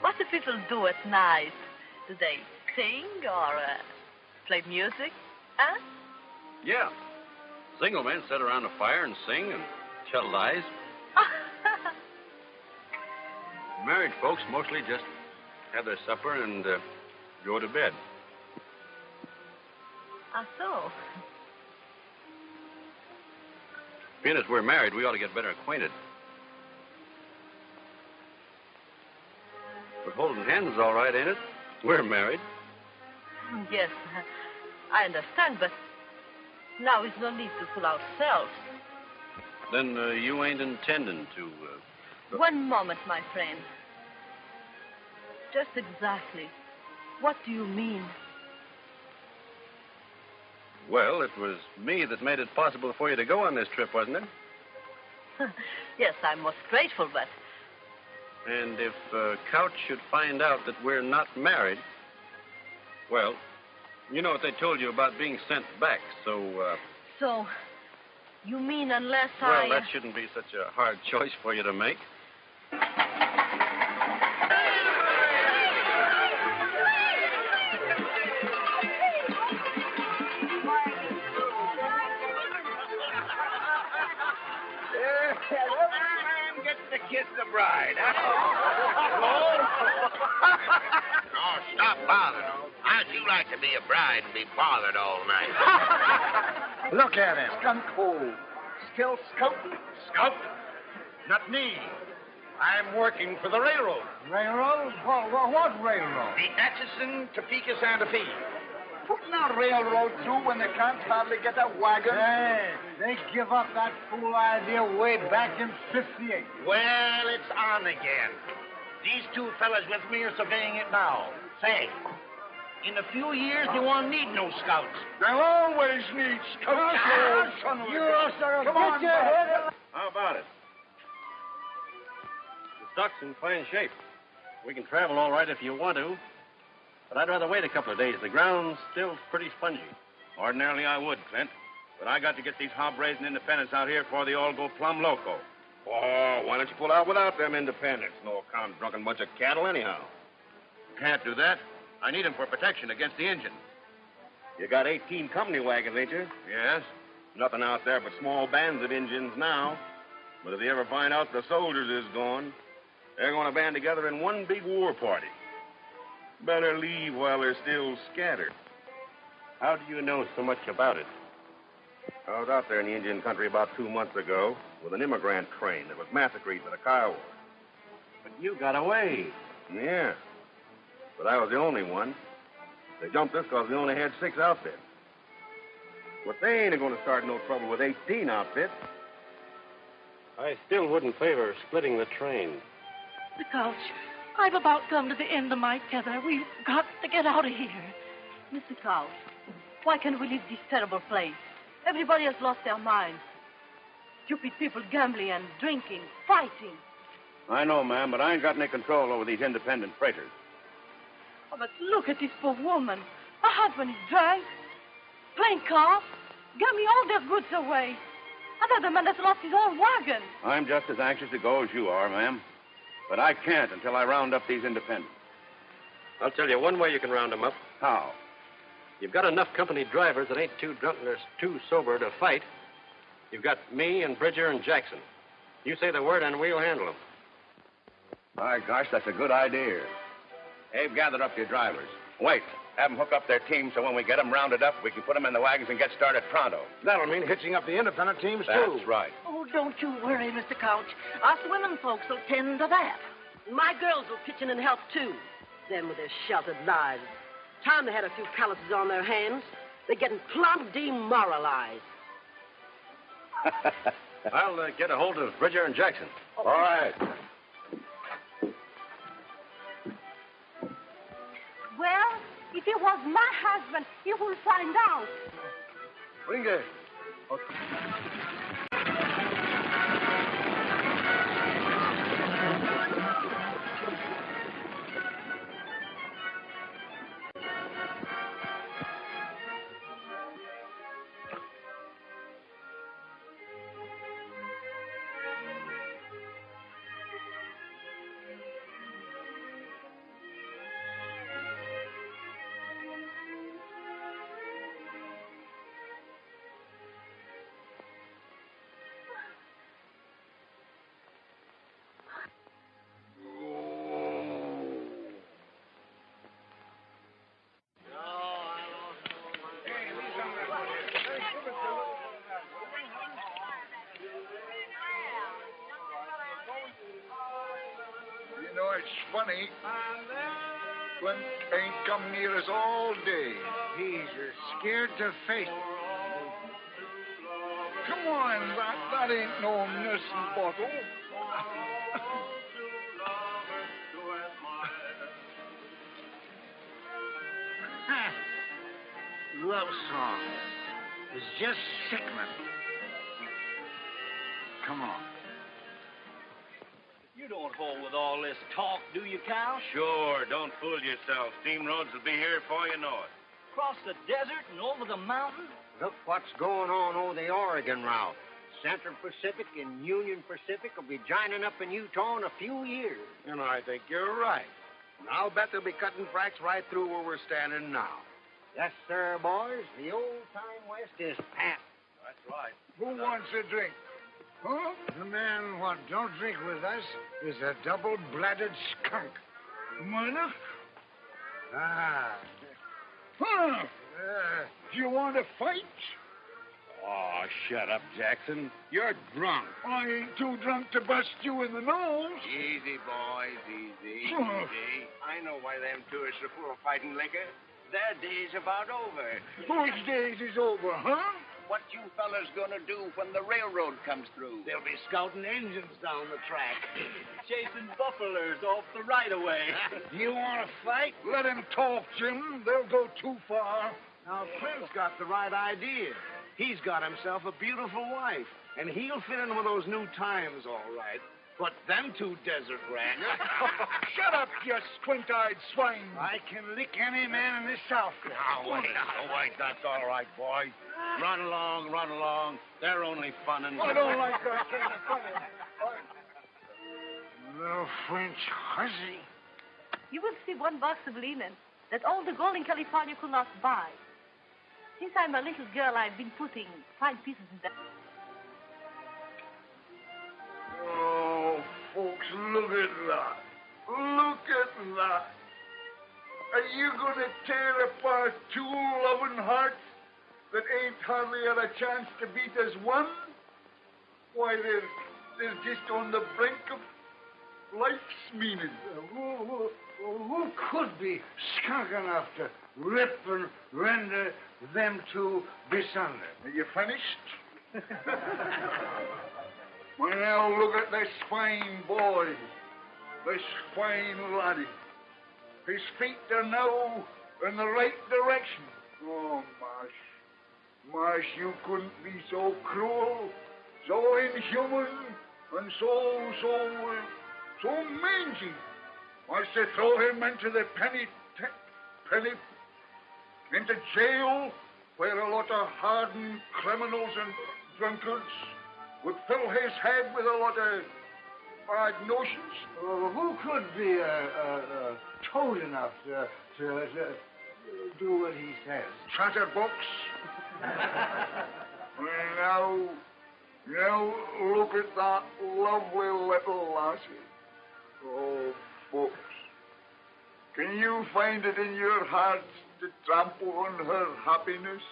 what do people do at night? Do they sing or play music? Huh? Yeah. Single men sit around a fire and sing and tell lies. Married folks mostly just have their supper and go to bed. So? Being as we're married, we ought to get better acquainted. But holding hands is all right, ain't it? We're married. Yes, I understand, but now is no need to fool ourselves. Then you ain't intending to... One moment, my friend. Just exactly. What do you mean? Well, it was me that made it possible for you to go on this trip, wasn't it? Yes, I'm most grateful, but... And if Couch should find out that we're not married, well, you know what they told you about being sent back, so... So, you mean unless Well, that shouldn't be such a hard choice for you to make. Every man gets to kiss the bride, huh? Oh, stop bothering. How'd you like to be a bride and be bothered all night? Look at him. Skunk hole. Still scouting. Scout? Not me. I'm working for the railroad. Railroad? What railroad? The Atchison, Topeka, Santa Fe. Putting a railroad through when they can't hardly get a wagon. Hey, they give up that fool idea way back in '58. Well, it's on again. These two fellas with me are surveying it now. Say, in a few years, they won't need no scouts. They'll always need scouts. Come on, your head. How about it? The stock's in fine shape. We can travel all right if you want to. But I'd rather wait a couple of days. The ground's still pretty spongy. Ordinarily, I would, Clint. But I got to get these hob-raising independents out here before they all go plumb loco. Oh, why don't you pull out without them independents? No account drunken bunch of cattle anyhow. Can't do that. I need them for protection against the engine. You got 18 company wagons, ain't you? Yes? Nothing out there but small bands of Indians now. But if they ever find out the soldiers is gone, they're going to band together in one big war party. Better leave while they're still scattered. How do you know so much about it? I was out there in the Indian country about 2 months ago with an immigrant train that was massacred by the Kiowa. But you got away. Yeah. But I was the only one. They jumped us because we only had 6 outfits. But they ain't going to start no trouble with 18 outfits. I still wouldn't favor splitting the train. The Couch, I've about come to the end of my tether. We've got to get out of here. Mr. Couch, why can't we leave this terrible place? Everybody has lost their minds. Stupid people gambling and drinking, fighting. I know, ma'am, but I ain't got any control over these independent freighters. Oh, but look at this poor woman. Her husband is drunk, playing cards, gambling all their goods away. Another man has lost his own wagon. I'm just as anxious to go as you are, ma'am. But I can't until I round up these independents. I'll tell you one way you can round them up. How? You've got enough company drivers that ain't too drunk or too sober to fight. You've got me and Bridger and Jackson. You say the word and we'll handle them. My gosh, that's a good idea. Abe, gather up your drivers. Wait. Have them hook up their teams so when we get them rounded up, we can put them in the wagons and get started pronto. That'll mean hitching up the independent teams, too. That's right. Oh, don't you worry, Mr. Couch. Us women folks will tend to that. My girls will pitch in and help, too. Them with their sheltered lives. Time they had a few calluses on their hands, they're getting plumb demoralized. I'll get a hold of Bridger and Jackson. All right. Well, if it was my husband, he will find out. Bring it. it's funny. Flint ain't come near us all day. He's scared to face it. Come on, that ain't no nursing bottle. Love song. It's just sickening. Come on. You don't hold with all this talk, do you, Cal? Sure, don't fool yourself. Steam roads will be here before you know it. Across the desert and over the mountain? Look what's going on over the Oregon route. Central Pacific and Union Pacific will be joining up in Utah in a few years. And I think you're right. And I'll bet they'll be cutting fracks right through where we're standing now. Yes, sir, boys. The old-time West is past. That's right. Who wants a drink? Huh? The man what don't drink with us is a double-bladed skunk. Minor? Ah. Huh? Do you want to fight? Oh, shut up, Jackson. You're drunk. I ain't too drunk to bust you in the nose. Easy, boys, easy, Huh. easy. I know why them tourists are full of fighting liquor. Their day's about over. Whose days is over, huh? What you fellas gonna do when the railroad comes through? They'll be scouting engines down the track, chasing buffaloes off the right-of-way. Do you want to fight? Let him talk, Jim. They'll go too far. Now, Clint's got the right idea. He's got himself a beautiful wife, and he'll fit in with those new times all right. But them two desert rats... Shut up, you squint-eyed swine. I can lick any man in this South. Now, wait, that's all right, boy. Run along. They're only funning. I don't like that kind of fun. Little French hussy. You will see one box of linen that all the gold in California could not buy. Since I'm a little girl, I've been putting fine pieces in that. Oh, folks, look at that. Look at that. Are you going to tear apart two loving hearts that ain't hardly had a chance to beat as one? Why, they're just on the brink of life's meaning. Who could be skunk enough to rip and render them two bisunder? Are you finished? Well, now look at this fine boy, this fine laddie. His feet are now in the right direction. Oh, Marsh, you couldn't be so cruel, so inhuman, and so mangy. I said throw him into the into jail, where a lot of hardened criminals and drunkards would fill his head with a lot of bad notions. Who could be toad enough to do what he says? Chatterbox. Well, now, look at that lovely little lassie. Oh, folks, can you find it in your hearts to trample on her happiness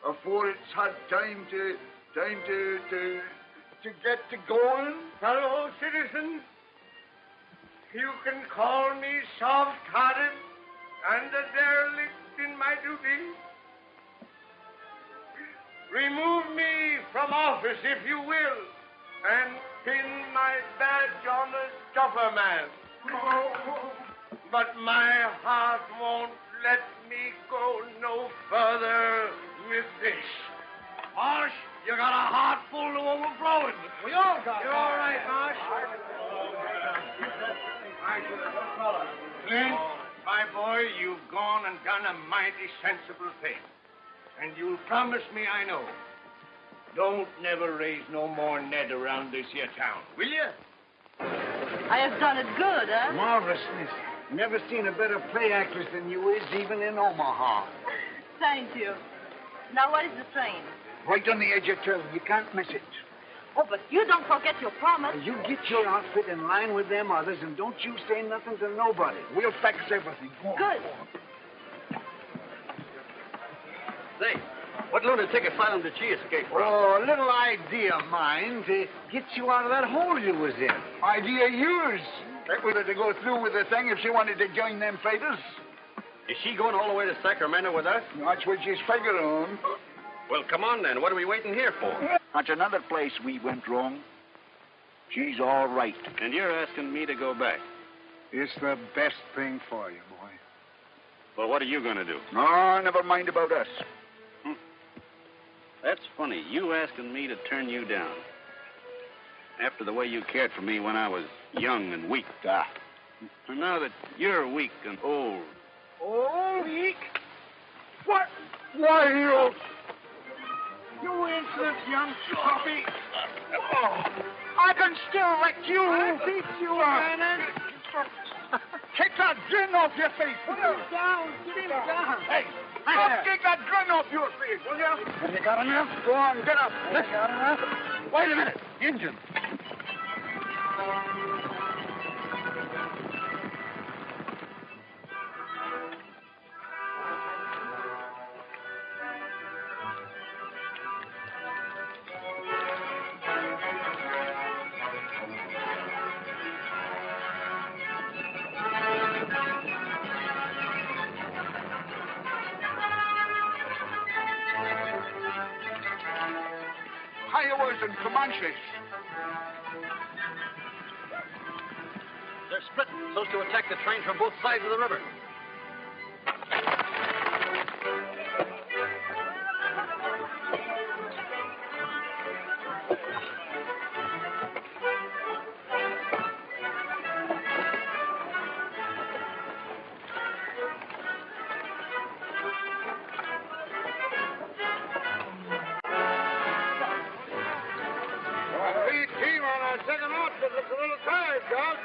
afore it's had time to get to going? Fellow citizens, you can call me soft-hearted and a derelict in my duty. Remove me from office, if you will, and pin my badge on the stuffer man. But my heart won't let me go no further with this. Marsh, you got a heart full to overflowing. We all got it. You're all right, Marsh. Clint, my boy, you've gone and done a mighty sensible thing. And you'll promise me, I know, don't never raise no more Ned around this here town, will you? I have done it good, huh? Marvelous, miss. Never seen a better play actress than you is, even in Omaha. Thank you. Now, what is the train? Right on the edge of town. You can't miss it. Oh, but you don't forget your promise. You get your outfit in line with them others, and don't you say nothing to nobody. We'll fix everything. Go on. Good. Say, what lunatic asylum did she escape from? Oh, a little idea of mine to get you out of that hole you was in. Idea yours. That was to go through with the thing if she wanted to join them fighters. Is she going all the way to Sacramento with us? That's what she's figuring on. Well, come on then. What are we waiting here for? That's another place we went wrong. She's all right. And you're asking me to go back? It's the best thing for you, boy. Well, what are you going to do? No, never mind about us. That's funny. You asking me to turn you down. After the way you cared for me when I was young and weak. And now that you're weak and old. Old? Weak? What? Why, you insolent young puppy. Oh, I can still lick you. Beat you, man. Take that grin off your face. Put him down. Get him down. Hey, take that grin off your face, will you? Have you got enough? Go on, get up. Have you got enough? Wait a minute. Injun. Iowas and Comanches. They're split, supposed to attack the train from both sides of the river. Second outfit looks a little tired, Doc.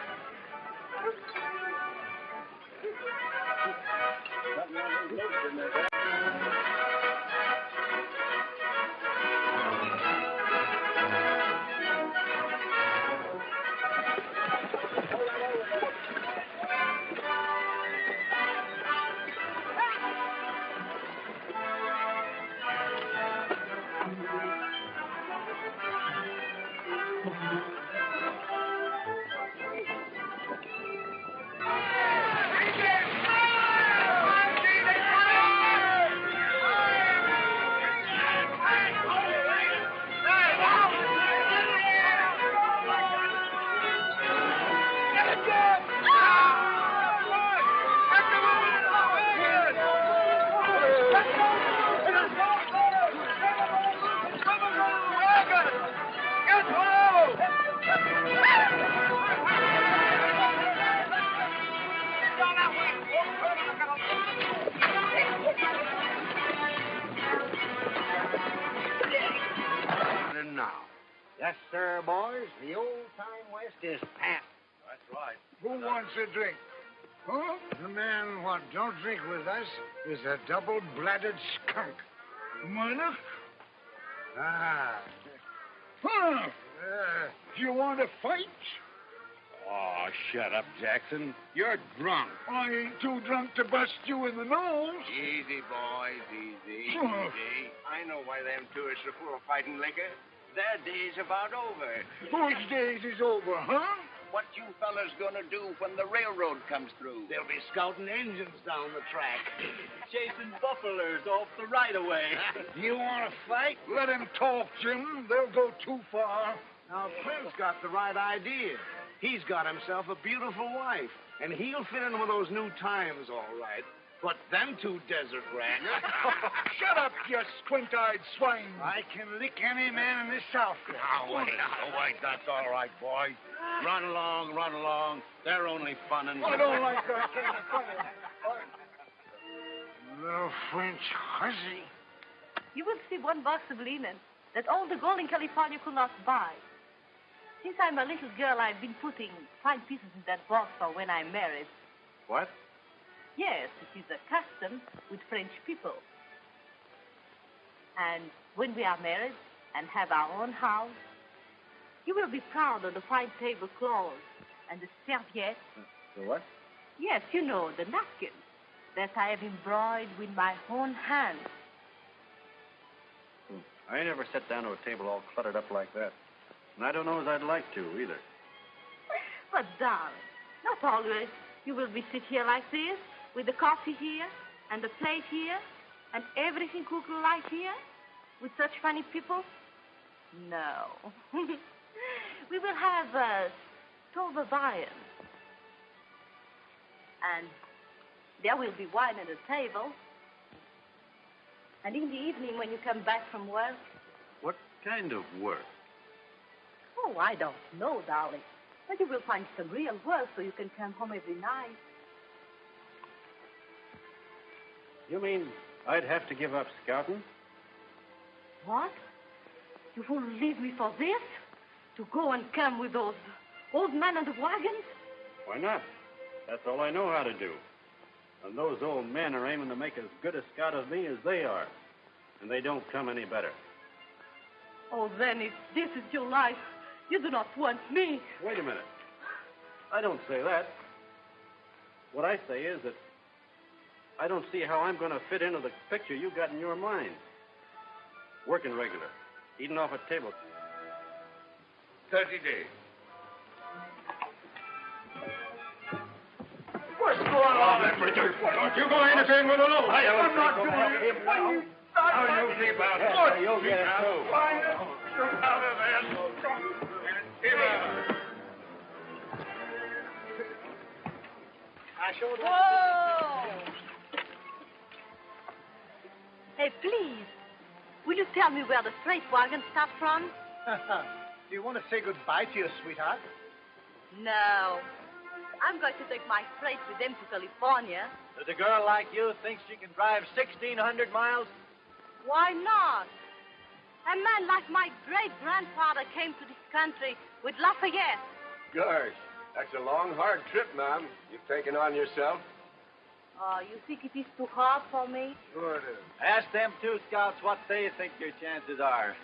Yes, sir, boys. The old-time West is past. That's right. Who wants a drink? Huh? The man what don't drink with us is a double-bladed skunk. Miner? Ah. Huh? You want to fight? Oh, shut up, Jackson. You're drunk. I ain't too drunk to bust you in the nose. Easy, boys, easy. Oh. Easy. I know why them tourists are full of fighting liquor. Their day's about over. Whose days is over, huh? What you fellas gonna do when the railroad comes through? They'll be scouting engines down the track. Chasing buffaloes off the right-of-way. Do you want to fight? Let him talk, Jim. They'll go too far. Now, Clint's got the right idea. He's got himself a beautiful wife, and he'll fit in with those new times, all right. But them two desert rats... Shut up, you squint-eyed swine. I can lick any man in this South. Now, wait. That's all right, boy. Run along. They're only funning. I don't like that kind of fun. Little French hussy. You will see one box of linen that all the gold in California could not buy. Since I'm a little girl, I've been putting fine pieces in that box for when I'm married. What? Yes, it is a custom with French people. And when we are married and have our own house, you will be proud of the fine tablecloths and the serviettes. The what? Yes, you know, the napkins that I have embroidered with my own hands. I never sat down to a table all cluttered up like that. And I don't know as I'd like to, either. But, darling, Not always. You will be sit here like this, with the coffee here, and the plate here, and everything cooked right here, with such funny people? No. We will have a stove of iron. And there will be wine at the table. And in the evening, when you come back from work... What kind of work? Oh, I don't know, darling. But you will find some real work so you can come home every night. You mean I'd have to give up scouting? What? You won't leave me for this? To go and come with those old men on the wagons? Why not? That's all I know how to do. And those old men are aiming to make as good a scout of me as they are. And they don't come any better. Oh, then if this is your life, you do not want me. Wait a minute. I don't say that. What I say is that I don't see how I'm going to fit into the picture you got in your mind. Working regular, eating off a table. 30 days. What's going on, Richard? Don't you go anything with a load. I'm not doing it. How you keep out of it? You'll get it, too. Get out of there. Whoa! Hey, please, will you tell me where the freight wagon stopped from? Do you want to say goodbye to your sweetheart? No. I'm going to take my freight with them to California. Does a girl like you think she can drive 1,600 miles? Why not? A man like my great-grandfather came to this country with Lafayette. Gosh, that's a long, hard trip, ma'am. You've taken on yourself. Oh, you think it is too hard for me? Sure it is. Ask them two scouts what they think your chances are.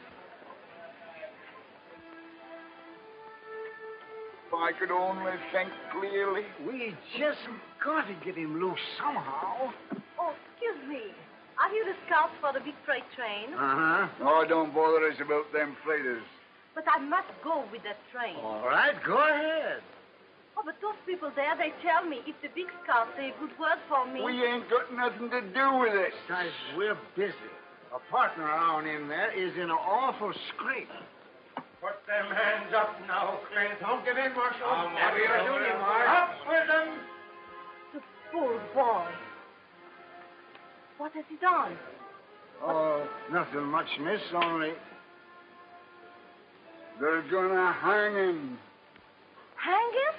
If I could only think clearly. We just got to get him loose somehow. Oh, excuse me. Are you the scouts for the big freight train? Uh-huh. Oh, don't bother us about them freighters. But I must go with that train. All right, go ahead. Oh, but those people there, they tell me if the big scouts say a good word for me. We ain't got nothing to do with it. Guys, we're busy. A partner of ours in there is in an awful scrape. Put them hands up now, Clint. Don't give in, Marshal. Have your duty, Mark. Up with them. The poor boy. What has he done? Oh, Nothing much, miss, only... they're gonna hang him. Hang him?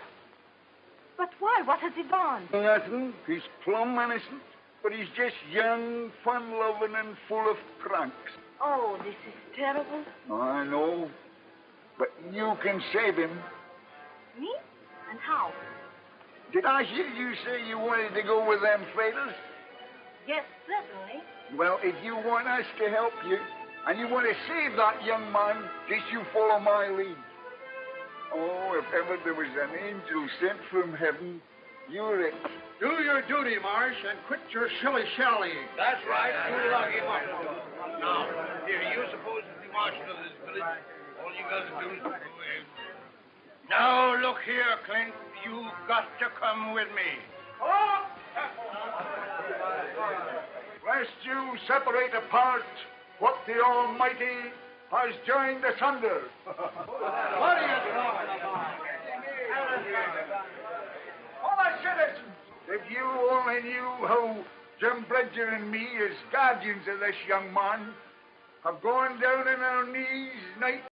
But why? What has he done? Nothing. He's plumb innocent. But he's just young, fun-loving, and full of pranks. Oh, this is terrible. I know. But you can save him. Me? And how? Did I hear you say you wanted to go with them freighters? Yes, certainly. Well, if you want us to help you, and you want to save that young man, just you follow my lead. Oh, if ever there was an angel sent from heaven, you're it. Do your duty, Marsh, and quit your shilly-shallying. That's right. You lock him up. Now, here, you're supposed to be marshal of this village. All you got to do is go ahead. Now, look here, Clint. You've got to come with me. Lest you separate apart what the Almighty has joined asunder. What are you talking about? All citizens, if you only knew how Jim Bridger and me, as guardians of this young man, have gone down on our knees night